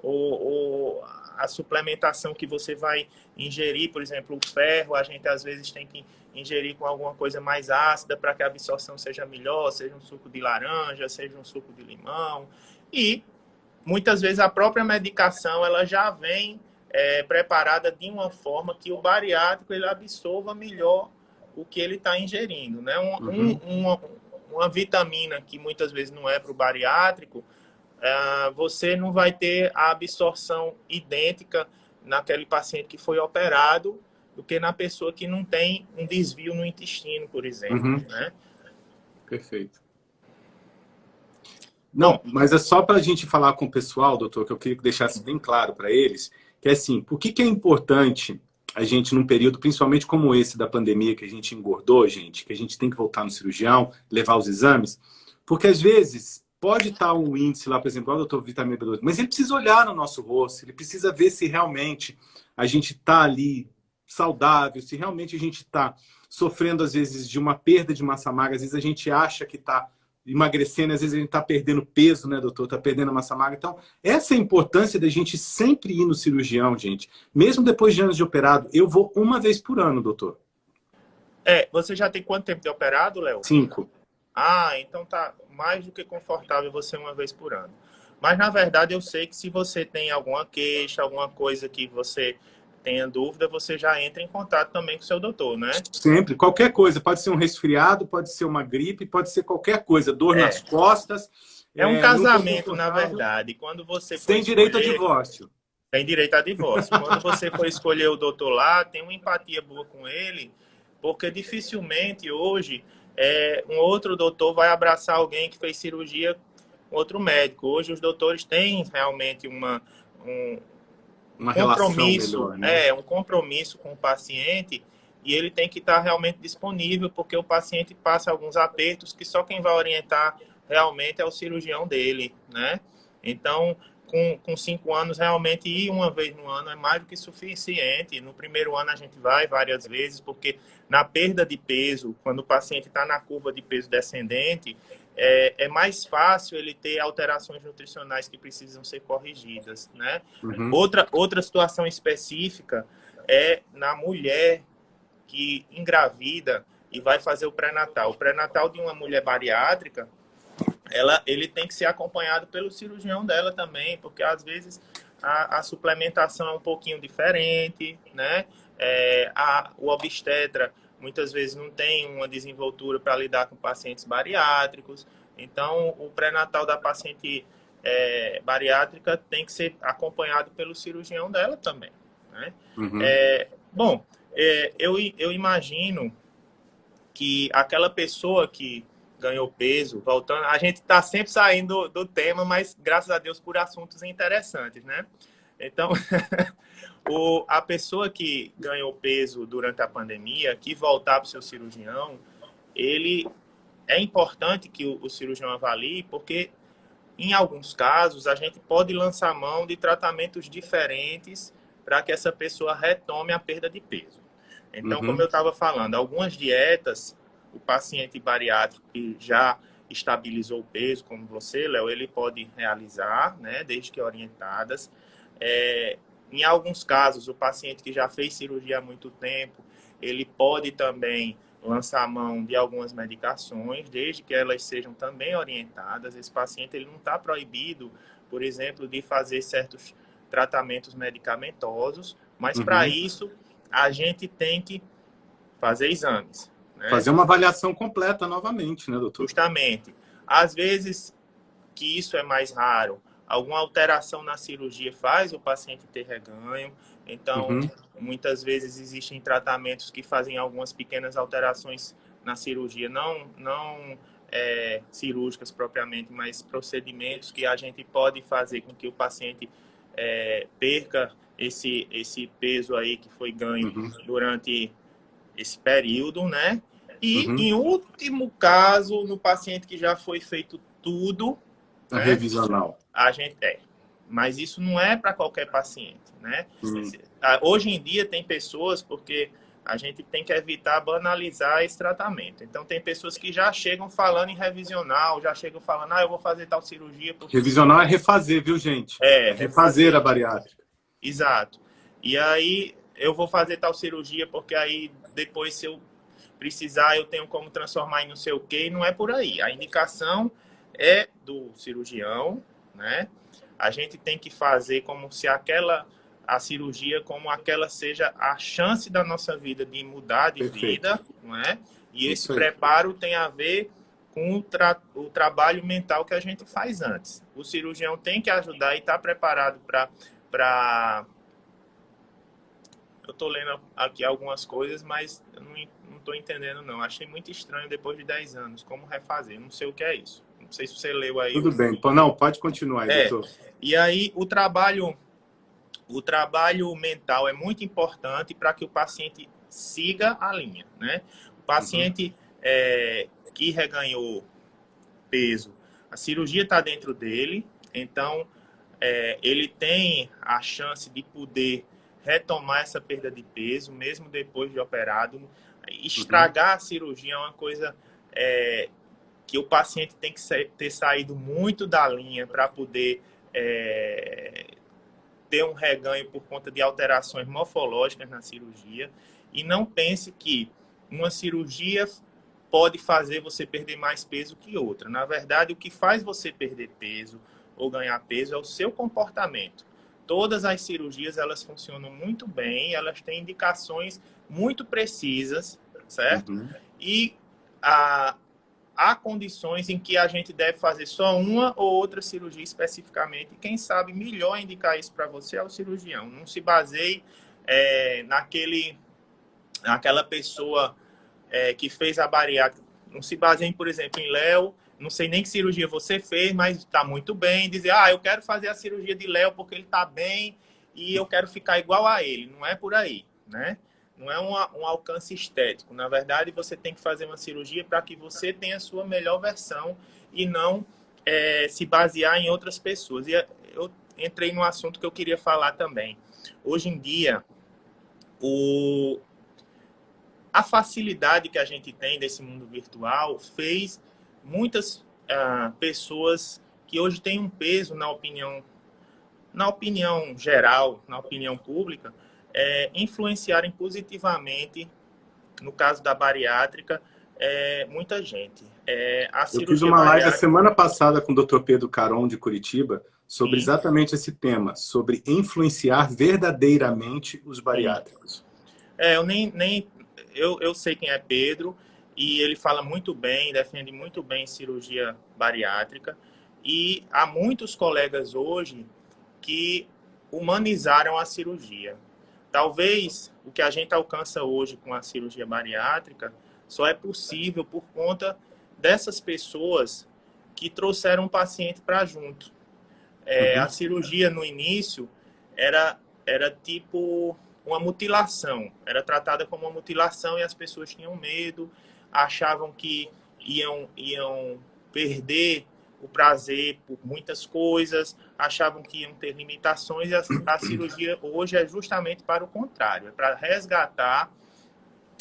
ou a suplementação que você vai ingerir, por exemplo, o ferro, a gente às vezes tem que ingerir com alguma coisa mais ácida para que a absorção seja melhor, seja um suco de laranja, seja um suco de limão. E muitas vezes a própria medicação ela já vem preparada de uma forma que o bariátrico ele absorva melhor o que ele está ingerindo, né? Uma vitamina que muitas vezes não é para o bariátrico, você não vai ter a absorção idêntica naquele paciente que foi operado do que na pessoa que não tem um desvio no intestino, por exemplo. Né? Perfeito. Não, mas é só para a gente falar com o pessoal, doutor, que eu queria que deixasse bem claro para eles, que é assim, por que é importante a gente, num período, principalmente como esse da pandemia, que a gente engordou, gente, que a gente tem que voltar no cirurgião, levar os exames, porque às vezes pode estar um índice lá, por exemplo, o doutor vitamina B12, mas ele precisa olhar no nosso rosto, ele precisa ver se realmente a gente está ali saudável, se realmente a gente está sofrendo, às vezes, de uma perda de massa magra, às vezes a gente acha que está emagrecendo, às vezes a gente está perdendo peso, né, doutor? Está perdendo a massa magra. Então, essa é a importância da gente sempre ir no cirurgião, gente. Mesmo depois de anos de operado, eu vou uma vez por ano, doutor. Você já tem quanto tempo de operado, Léo? 5. Então tá mais do que confortável você uma vez por ano. Mas, na verdade, eu sei que se você tem alguma queixa, alguma coisa que você tenha dúvida, você já entra em contato também com o seu doutor, né? Sempre. Qualquer coisa. Pode ser um resfriado, pode ser uma gripe, pode ser qualquer coisa. Dor nas costas. É um casamento, na verdade. Quando você tem direito a divórcio. Tem direito a divórcio. Quando você for escolher o doutor lá, tem uma empatia boa com ele, porque dificilmente hoje um outro doutor vai abraçar alguém que fez cirurgia com outro médico. Hoje os doutores têm realmente um compromisso, melhor, né? Um compromisso com o paciente, e ele tem que estar realmente disponível, porque o paciente passa alguns apertos que só quem vai orientar realmente é o cirurgião dele, né? Então, com 5 anos, realmente ir uma vez no ano é mais do que suficiente. No primeiro ano a gente vai várias vezes, porque na perda de peso, quando o paciente está na curva de peso descendente, é mais fácil ele ter alterações nutricionais que precisam ser corrigidas, né? Uhum. Outra situação específica é na mulher que engravida e vai fazer o pré-natal. O pré-natal de uma mulher bariátrica, ele tem que ser acompanhado pelo cirurgião dela também, porque às vezes a suplementação é um pouquinho diferente, né? O obstetra muitas vezes não tem uma desenvoltura para lidar com pacientes bariátricos, então o pré-natal da paciente bariátrica tem que ser acompanhado pelo cirurgião dela também, né? Uhum. Bom, eu imagino que aquela pessoa que ganhou peso, voltando, a gente está sempre saindo do tema, mas graças a Deus por assuntos interessantes, né? Então, a pessoa que ganhou peso durante a pandemia, que voltar para o seu cirurgião, é importante que o cirurgião avalie, porque em alguns casos a gente pode lançar mão de tratamentos diferentes para que essa pessoa retome a perda de peso. Então, como eu estava falando, algumas dietas, o paciente bariátrico que já estabilizou o peso, como você, Léo, ele pode realizar, né, desde que orientadas. Em alguns casos, o paciente que já fez cirurgia há muito tempo, ele pode também lançar a mão de algumas medicações, desde que elas sejam também orientadas. Esse paciente ele não está proibido, por exemplo, de fazer certos tratamentos medicamentosos, mas para isso a gente tem que fazer exames, né? Fazer uma avaliação completa novamente, né, doutor? Justamente. Às vezes, que isso é mais raro, alguma alteração na cirurgia faz o paciente ter reganho. Então, muitas vezes existem tratamentos que fazem algumas pequenas alterações na cirurgia, não cirúrgicas propriamente, mas procedimentos que a gente pode fazer com que o paciente perca esse peso aí que foi ganho durante esse período, né? E, em último caso, no paciente que já foi feito tudo, A né? revisional. A gente mas isso não é para qualquer paciente, né? Hoje em dia tem pessoas, porque a gente tem que evitar banalizar esse tratamento. Então tem pessoas que já chegam falando em revisional, já chegam falando, eu vou fazer tal cirurgia. Porque... Revisional é refazer, viu, gente? Refazer a bariátrica. Exato. E aí eu vou fazer tal cirurgia porque aí depois, se eu precisar, eu tenho como transformar em não sei o quê, e não é por aí. A indicação é do cirurgião, né? A gente tem que fazer como se a cirurgia, como aquela seja a chance da nossa vida de mudar de vida, não é? E esse preparo tem a ver com o trabalho mental que a gente faz antes. O cirurgião tem que ajudar e estar preparado para... Eu estou lendo aqui algumas coisas, mas eu não estou entendendo, não. Achei muito estranho depois de 10 anos. Como refazer? Não sei o que é isso. Não sei se você leu aí. Tudo bem. Não, pode continuar aí, doutor. E aí, o trabalho mental é muito importante para que o paciente siga a linha, né? O paciente que reganhou peso, a cirurgia está dentro dele, então ele tem a chance de poder retomar essa perda de peso, mesmo depois de operado. Estragar a cirurgia é uma coisa que o paciente tem que ter saído muito da linha para poder ter um reganho por conta de alterações morfológicas na cirurgia. E não pense que uma cirurgia pode fazer você perder mais peso que outra. Na verdade, o que faz você perder peso ou ganhar peso é o seu comportamento. Todas as cirurgias, elas funcionam muito bem, elas têm indicações muito precisas, certo? E há condições em que a gente deve fazer só uma ou outra cirurgia especificamente. E quem sabe melhor indicar isso para você é o cirurgião. Não se baseie naquela pessoa que fez a bariátrica. Não se baseie, por exemplo, em Léo. Não sei nem que cirurgia você fez, mas está muito bem. Dizer, eu quero fazer a cirurgia de Léo porque ele está bem e eu quero ficar igual a ele. Não é por aí, né? Não é um alcance estético. Na verdade, você tem que fazer uma cirurgia para que você tenha a sua melhor versão e não se basear em outras pessoas. E entrei num assunto que eu queria falar também. Hoje em dia, a facilidade que a gente tem desse mundo virtual fez muitas pessoas que hoje têm um peso na opinião geral, na opinião pública, influenciarem positivamente, no caso da bariátrica, muita gente. Eu fiz uma live a semana passada com o Dr. Pedro Caron, de Curitiba, sobre exatamente esse tema, sobre influenciar verdadeiramente os bariátricos. Eu sei quem é Pedro, e ele fala muito bem, defende muito bem cirurgia bariátrica, e há muitos colegas hoje que humanizaram a cirurgia. Talvez o que a gente alcança hoje com a cirurgia bariátrica só é possível por conta dessas pessoas que trouxeram o paciente para junto. A cirurgia, no início, era tipo uma mutilação. Era tratada como uma mutilação e as pessoas tinham medo, achavam que iam perder o prazer por muitas coisas, achavam que iam ter limitações, e a cirurgia hoje é justamente para o contrário, é para resgatar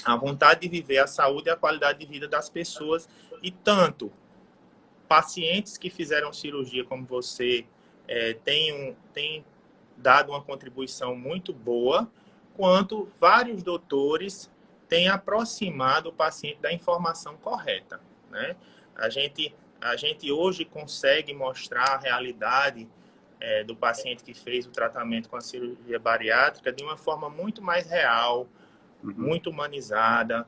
a vontade de viver, a saúde e a qualidade de vida das pessoas. E tanto pacientes que fizeram cirurgia como você têm dado uma contribuição muito boa, quanto vários doutores têm aproximado o paciente da informação correta, né? A gente hoje consegue mostrar a realidade do paciente que fez o tratamento com a cirurgia bariátrica de uma forma muito mais real, muito humanizada.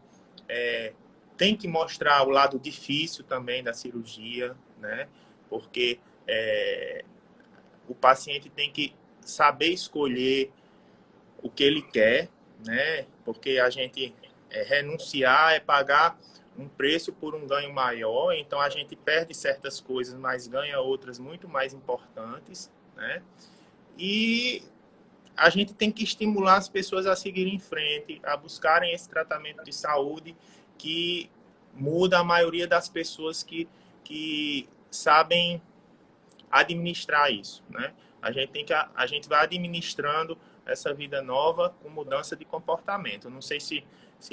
Tem que mostrar o lado difícil também da cirurgia, né? Porque o paciente tem que saber escolher o que ele quer, né? Porque a gente renunciar é pagar um preço por um ganho maior, então a gente perde certas coisas, mas ganha outras muito mais importantes, né? E a gente tem que estimular as pessoas a seguirem em frente, a buscarem esse tratamento de saúde que muda a maioria das pessoas que sabem administrar isso, né? A gente vai administrando essa vida nova com mudança de comportamento. Não sei se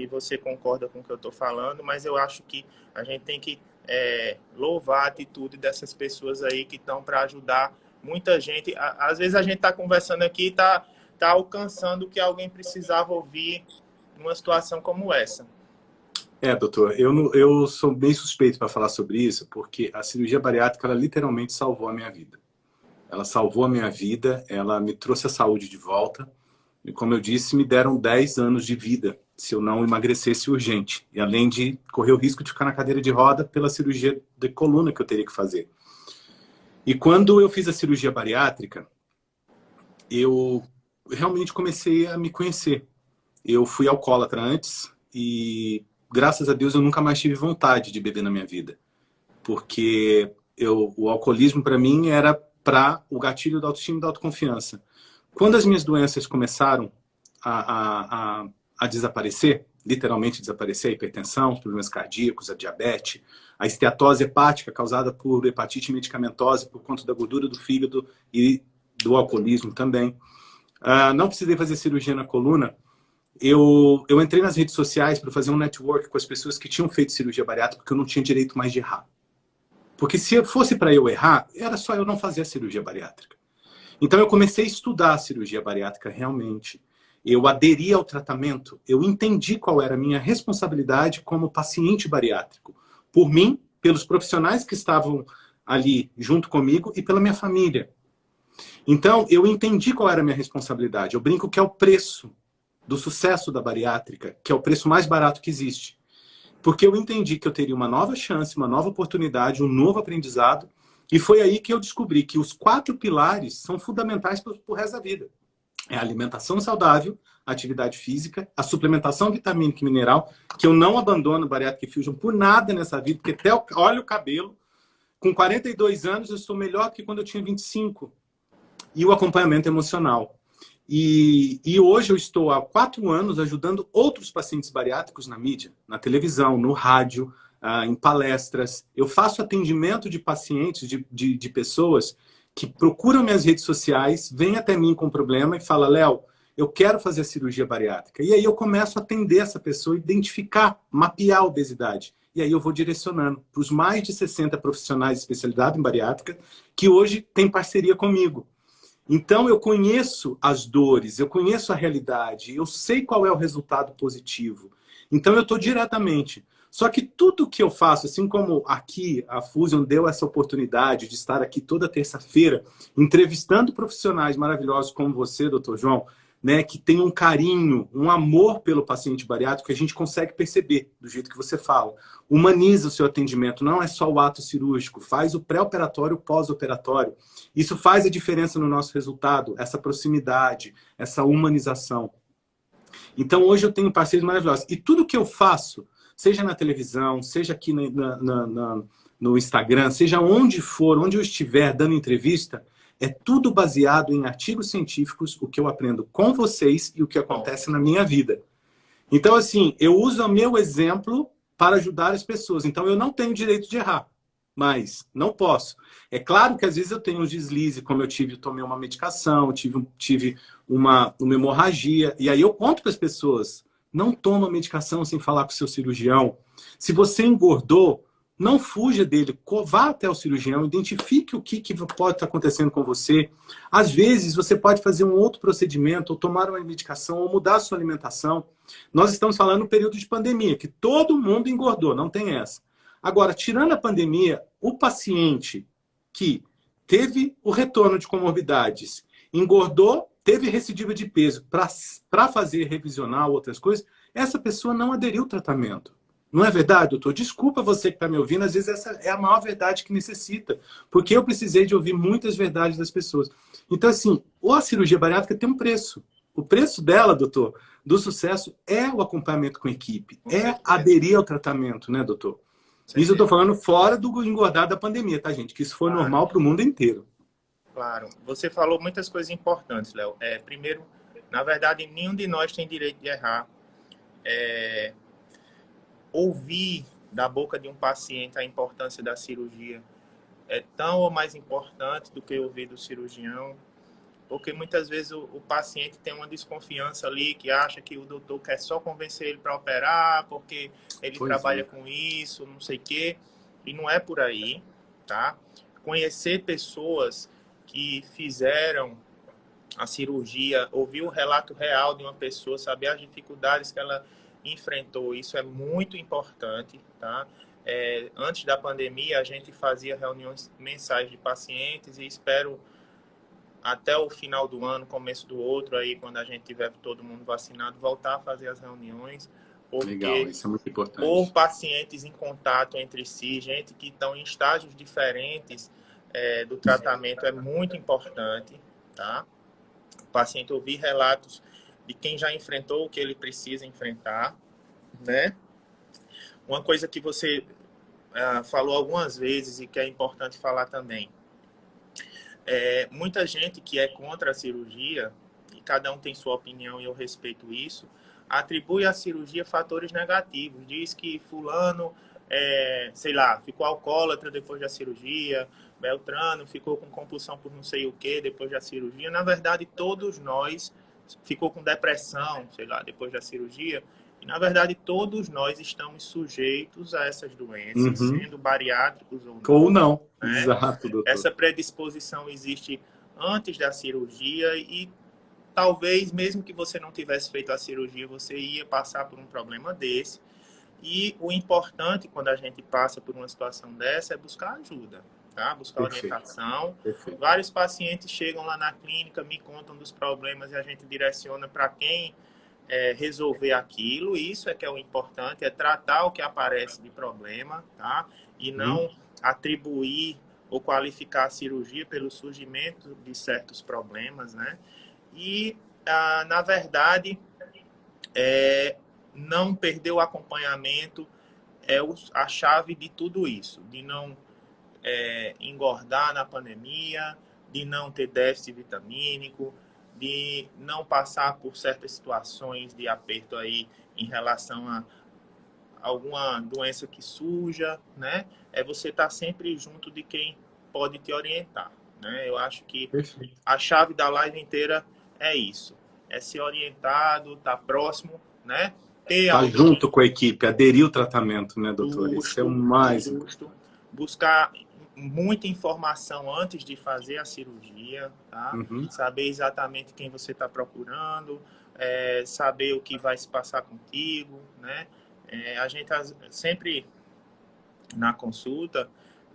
você concorda com o que eu estou falando, mas eu acho que a gente tem que louvar a atitude dessas pessoas aí que estão para ajudar muita gente. Às vezes a gente está conversando aqui e está alcançando o que alguém precisava ouvir numa situação como essa. Doutor, eu sou bem suspeito para falar sobre isso, porque a cirurgia bariátrica, ela literalmente salvou a minha vida. Ela salvou a minha vida, ela me trouxe a saúde de volta. E como eu disse, me deram 10 anos de vida se eu não emagrecesse urgente. E além de correr o risco de ficar na cadeira de roda pela cirurgia de coluna que eu teria que fazer. E quando eu fiz a cirurgia bariátrica, eu realmente comecei a me conhecer. Eu fui alcoólatra antes e, graças a Deus, eu nunca mais tive vontade de beber na minha vida. Porque o alcoolismo, para mim, era para o gatilho da autoestima e da autoconfiança. Quando as minhas doenças começaram a desaparecer, literalmente desaparecer, a hipertensão, os problemas cardíacos, a diabetes, a esteatose hepática causada por hepatite medicamentosa por conta da gordura do fígado e do alcoolismo também. Não precisei fazer cirurgia na coluna. Eu entrei nas redes sociais para fazer um network com as pessoas que tinham feito cirurgia bariátrica, porque eu não tinha direito mais de errar. Porque se fosse para eu errar, era só eu não fazer a cirurgia bariátrica. Então eu comecei a estudar a cirurgia bariátrica realmente. Eu aderi ao tratamento, eu entendi qual era a minha responsabilidade como paciente bariátrico. Por mim, pelos profissionais que estavam ali junto comigo e pela minha família. Então eu entendi qual era a minha responsabilidade. Eu brinco que é o preço do sucesso da bariátrica, que é o preço mais barato que existe. Porque eu entendi que eu teria uma nova chance, uma nova oportunidade, um novo aprendizado. E foi aí que eu descobri que os 4 pilares são fundamentais para o resto da vida. É a alimentação saudável, a atividade física, a suplementação vitamínica e mineral, que eu não abandono o Bariatric Fusion por nada nessa vida, porque até olha o cabelo. Com 42 anos eu estou melhor que quando eu tinha 25. E o acompanhamento emocional. E hoje eu estou há 4 anos ajudando outros pacientes bariátricos na mídia, na televisão, no rádio, em palestras. Eu faço atendimento de pacientes, de pessoas que procuram minhas redes sociais, vêm até mim com problema e fala, Léo, eu quero fazer a cirurgia bariátrica. E aí eu começo a atender essa pessoa, identificar, mapear a obesidade. E aí eu vou direcionando para os mais de 60 profissionais de especialidade em bariátrica que hoje têm parceria comigo. Então eu conheço as dores, eu conheço a realidade, eu sei qual é o resultado positivo. Então eu estou diretamente. Só que tudo que eu faço, assim como aqui a Fusion deu essa oportunidade de estar aqui toda terça-feira, entrevistando profissionais maravilhosos como você, doutor João, né, que tem um carinho, um amor pelo paciente bariátrico que a gente consegue perceber do jeito que você fala. Humaniza o seu atendimento, não é só o ato cirúrgico, faz o pré-operatório, o pós-operatório. Isso faz a diferença no nosso resultado, essa proximidade, essa humanização. Então hoje eu tenho parceiros maravilhosos. E tudo que eu faço, seja na televisão, seja aqui no Instagram, seja onde for, onde eu estiver dando entrevista, é tudo baseado em artigos científicos, o que eu aprendo com vocês e o que acontece na minha vida. Então, assim, eu uso o meu exemplo para ajudar as pessoas. Então, eu não tenho direito de errar, mas não posso. É claro que às vezes eu tenho um deslize, como eu tomei uma medicação, tive uma hemorragia, e aí eu conto para as pessoas, não toma medicação sem falar com o seu cirurgião. Se você engordou, não fuja dele, vá até o cirurgião, identifique o que pode estar acontecendo com você. Às vezes, você pode fazer um outro procedimento, ou tomar uma medicação, ou mudar a sua alimentação. Nós estamos falando no período de pandemia, que todo mundo engordou, não tem essa. Agora, tirando a pandemia, o paciente que teve o retorno de comorbidades, engordou, teve recidiva de peso para fazer revisional, outras coisas, essa pessoa não aderiu ao tratamento. Não é verdade, doutor? Desculpa você que está me ouvindo, às vezes essa é a maior verdade que necessita, porque eu precisei de ouvir muitas verdades das pessoas. Então, assim, a cirurgia bariátrica tem um preço. O preço dela, doutor, do sucesso, é o acompanhamento com a equipe, é aderir ao tratamento, né, doutor? Isso eu estou falando fora do engordar da pandemia, tá, gente? Que isso foi normal para o mundo inteiro. Claro. Você falou muitas coisas importantes, Léo. Primeiro, na verdade, nenhum de nós tem direito de errar. Ouvir da boca de um paciente a importância da cirurgia é tão ou mais importante do que ouvir do cirurgião, porque muitas vezes o paciente tem uma desconfiança ali, que acha que o doutor quer só convencer ele para operar, porque ele trabalha com isso, não sei o quê, e não é por aí, tá? Conhecer pessoas que fizeram a cirurgia, ouvir o relato real de uma pessoa, saber as dificuldades que ela enfrentou, isso é muito importante, tá? Antes da pandemia, a gente fazia reuniões mensais de pacientes e espero até o final do ano, começo do outro, aí quando a gente tiver todo mundo vacinado, voltar a fazer as reuniões, porque legal, isso é muito importante. Por pacientes em contato entre si, gente que estão em estágios diferentes do tratamento é muito importante, tá? O paciente ouvir relatos de quem já enfrentou o que ele precisa enfrentar, né? Uma coisa que você falou algumas vezes e que é importante falar também. Muita gente que é contra a cirurgia, e cada um tem sua opinião e eu respeito isso, atribui à cirurgia fatores negativos. Diz que fulano, sei lá, ficou alcoólatra depois da cirurgia, Beltrano ficou com compulsão por não sei o que depois da cirurgia. Na verdade, todos nós ficou com depressão, sei lá, depois da cirurgia. E, na verdade, todos nós estamos sujeitos a essas doenças, sendo bariátricos ou não. Ou não, né? Exato, doutor. Essa predisposição existe antes da cirurgia e talvez, mesmo que você não tivesse feito a cirurgia, você ia passar por um problema desse. E o importante, quando a gente passa por uma situação dessa, é buscar ajuda, tá? Buscar orientação. Perfeito. Vários pacientes chegam lá na clínica, me contam dos problemas e a gente direciona para quem resolver aquilo. Isso é que é o importante, é tratar o que aparece de problema, tá? E não atribuir ou qualificar a cirurgia pelo surgimento de certos problemas, né? E, na verdade, não perder o acompanhamento é a chave de tudo isso, de não engordar na pandemia, de não ter déficit vitamínico, de não passar por certas situações de aperto aí em relação a alguma doença que surja, né? Você estar sempre junto de quem pode te orientar, né? Eu acho que Perfeito. a chave da live inteira é isso. É ser orientado, estar próximo, né? Ter Tá junto com a equipe, aderir o tratamento, né, doutor? Isso é o mais justo, buscar muita informação antes de fazer a cirurgia, tá? Uhum. Saber exatamente quem você está procurando, saber o que vai se passar contigo, né? A gente sempre na consulta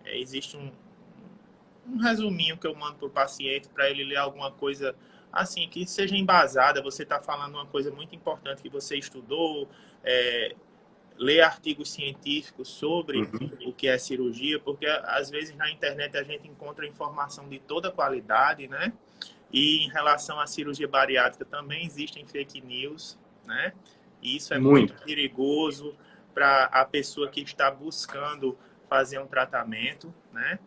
existe um resuminho que eu mando para o paciente para ele ler alguma coisa assim que seja embasada. Você está falando uma coisa muito importante que você estudou, ler artigos científicos sobre o que é cirurgia, porque às vezes na internet a gente encontra informação de toda qualidade, né? E em relação à cirurgia bariátrica também existem fake news, né? E isso é muito perigoso para a pessoa que está buscando fazer um tratamento, né?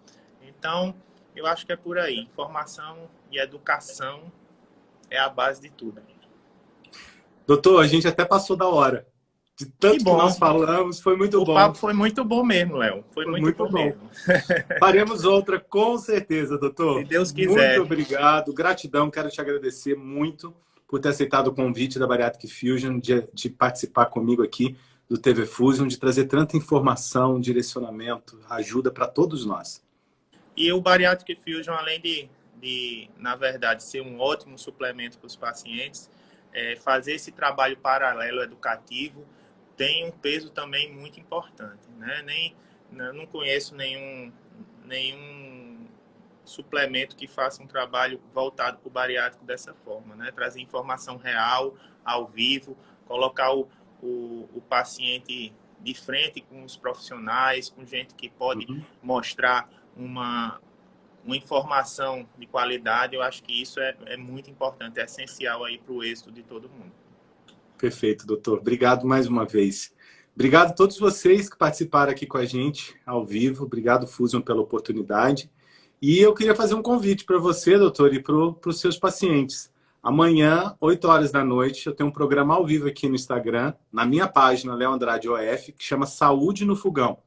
Então, eu acho que é por aí. Informação e educação é a base de tudo. Doutor, a gente até passou da hora. De tanto que nós falamos, foi muito bom. O papo foi muito bom mesmo, Léo. Foi muito bom mesmo. Faremos outra, com certeza, doutor. Se Deus quiser. Muito obrigado, gratidão. Quero te agradecer muito por ter aceitado o convite da Bariatric Fusion, de participar comigo aqui do TV Fusion, de trazer tanta informação, direcionamento, ajuda para todos nós. E o Bariatric Fusion, além de, na verdade, ser um ótimo suplemento para os pacientes, fazer esse trabalho paralelo educativo tem um peso também muito importante, né? Não conheço nenhum suplemento que faça um trabalho voltado para o bariátrico dessa forma, né? Trazer informação real, ao vivo, colocar o paciente de frente com os profissionais, com gente que pode mostrar uma informação de qualidade. Eu acho que isso é muito importante, é essencial aí para o êxito de todo mundo. Perfeito, doutor. Obrigado mais uma vez. Obrigado a todos vocês que participaram aqui com a gente ao vivo. Obrigado, Fusion, pela oportunidade. E eu queria fazer um convite para você, doutor, e para os seus pacientes. Amanhã, 8 horas da noite, eu tenho um programa ao vivo aqui no Instagram, na minha página, Léo Andrade OF, que chama Saúde no Fogão.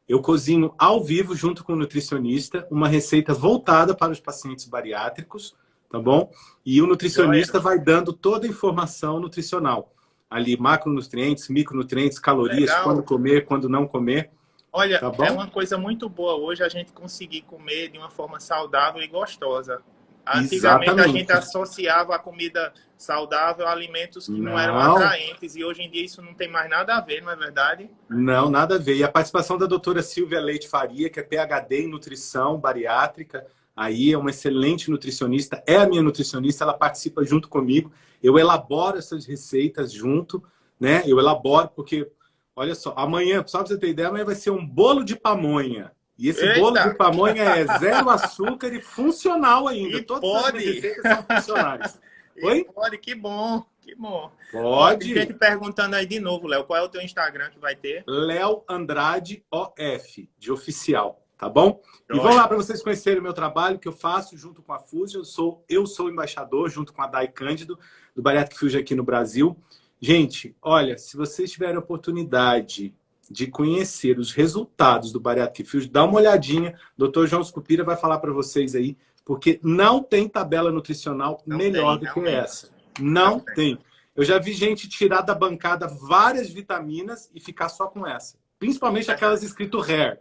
Eu cozinho ao vivo, junto com o nutricionista, uma receita voltada para os pacientes bariátricos, tá bom? E o nutricionista vai dando toda a informação nutricional. Ali, macronutrientes, micronutrientes, calorias, quando comer, quando não comer. Olha, tá bom? É uma coisa muito boa hoje a gente conseguir comer de uma forma saudável e gostosa. Antigamente a gente associava a comida saudável a alimentos que não eram atraentes, e hoje em dia isso não tem mais nada a ver, não é verdade? Não, nada a ver. E a participação da doutora Silvia Leite Faria, que é PhD em nutrição bariátrica, aí é uma excelente nutricionista, é a minha nutricionista, ela participa junto comigo, eu elaboro essas receitas junto, né? Eu elaboro porque, olha só, amanhã, só para você ter ideia, amanhã vai ser um bolo de pamonha. E esse bolo de pamonha é zero açúcar e funcional ainda. Todas as receitas são funcionais. Oi? Pode, que bom, que bom. Pode. Tem gente perguntando aí de novo, Léo, qual é o teu Instagram que vai ter? Léo Andrade OF, de oficial, tá bom? E vão lá para vocês conhecerem o meu trabalho que eu faço junto com a Fusion. Eu sou embaixador, junto com a Dai Cândido, do Bariatric Fusion aqui no Brasil. Gente, olha, se vocês tiverem a oportunidade de conhecer os resultados do Bariatric Fusion, dá uma olhadinha. Dr. João Scupira vai falar para vocês aí, porque não tem tabela nutricional melhor do que essa. Não tem. Eu já vi gente tirar da bancada várias vitaminas e ficar só com essa. Principalmente aquelas escrito Hair.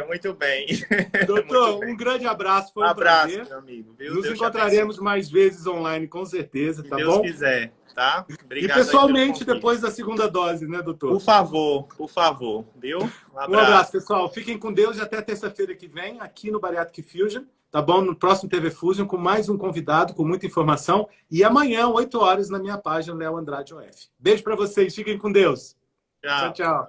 Muito bem. Doutor, um grande abraço. Foi um prazer. Meu amigo. Nos encontraremos mais vezes online, com certeza, tá bom? Se Deus quiser, tá? Obrigado. E pessoalmente depois da segunda dose, né, doutor? Por favor, viu? Um abraço, pessoal. Fiquem com Deus e até terça-feira que vem, aqui no Bariatric Fusion, tá bom? No próximo TV Fusion, com mais um convidado, com muita informação. E amanhã, 8 horas, na minha página, Léo Andrade OF. Beijo pra vocês. Fiquem com Deus. Tchau, tchau.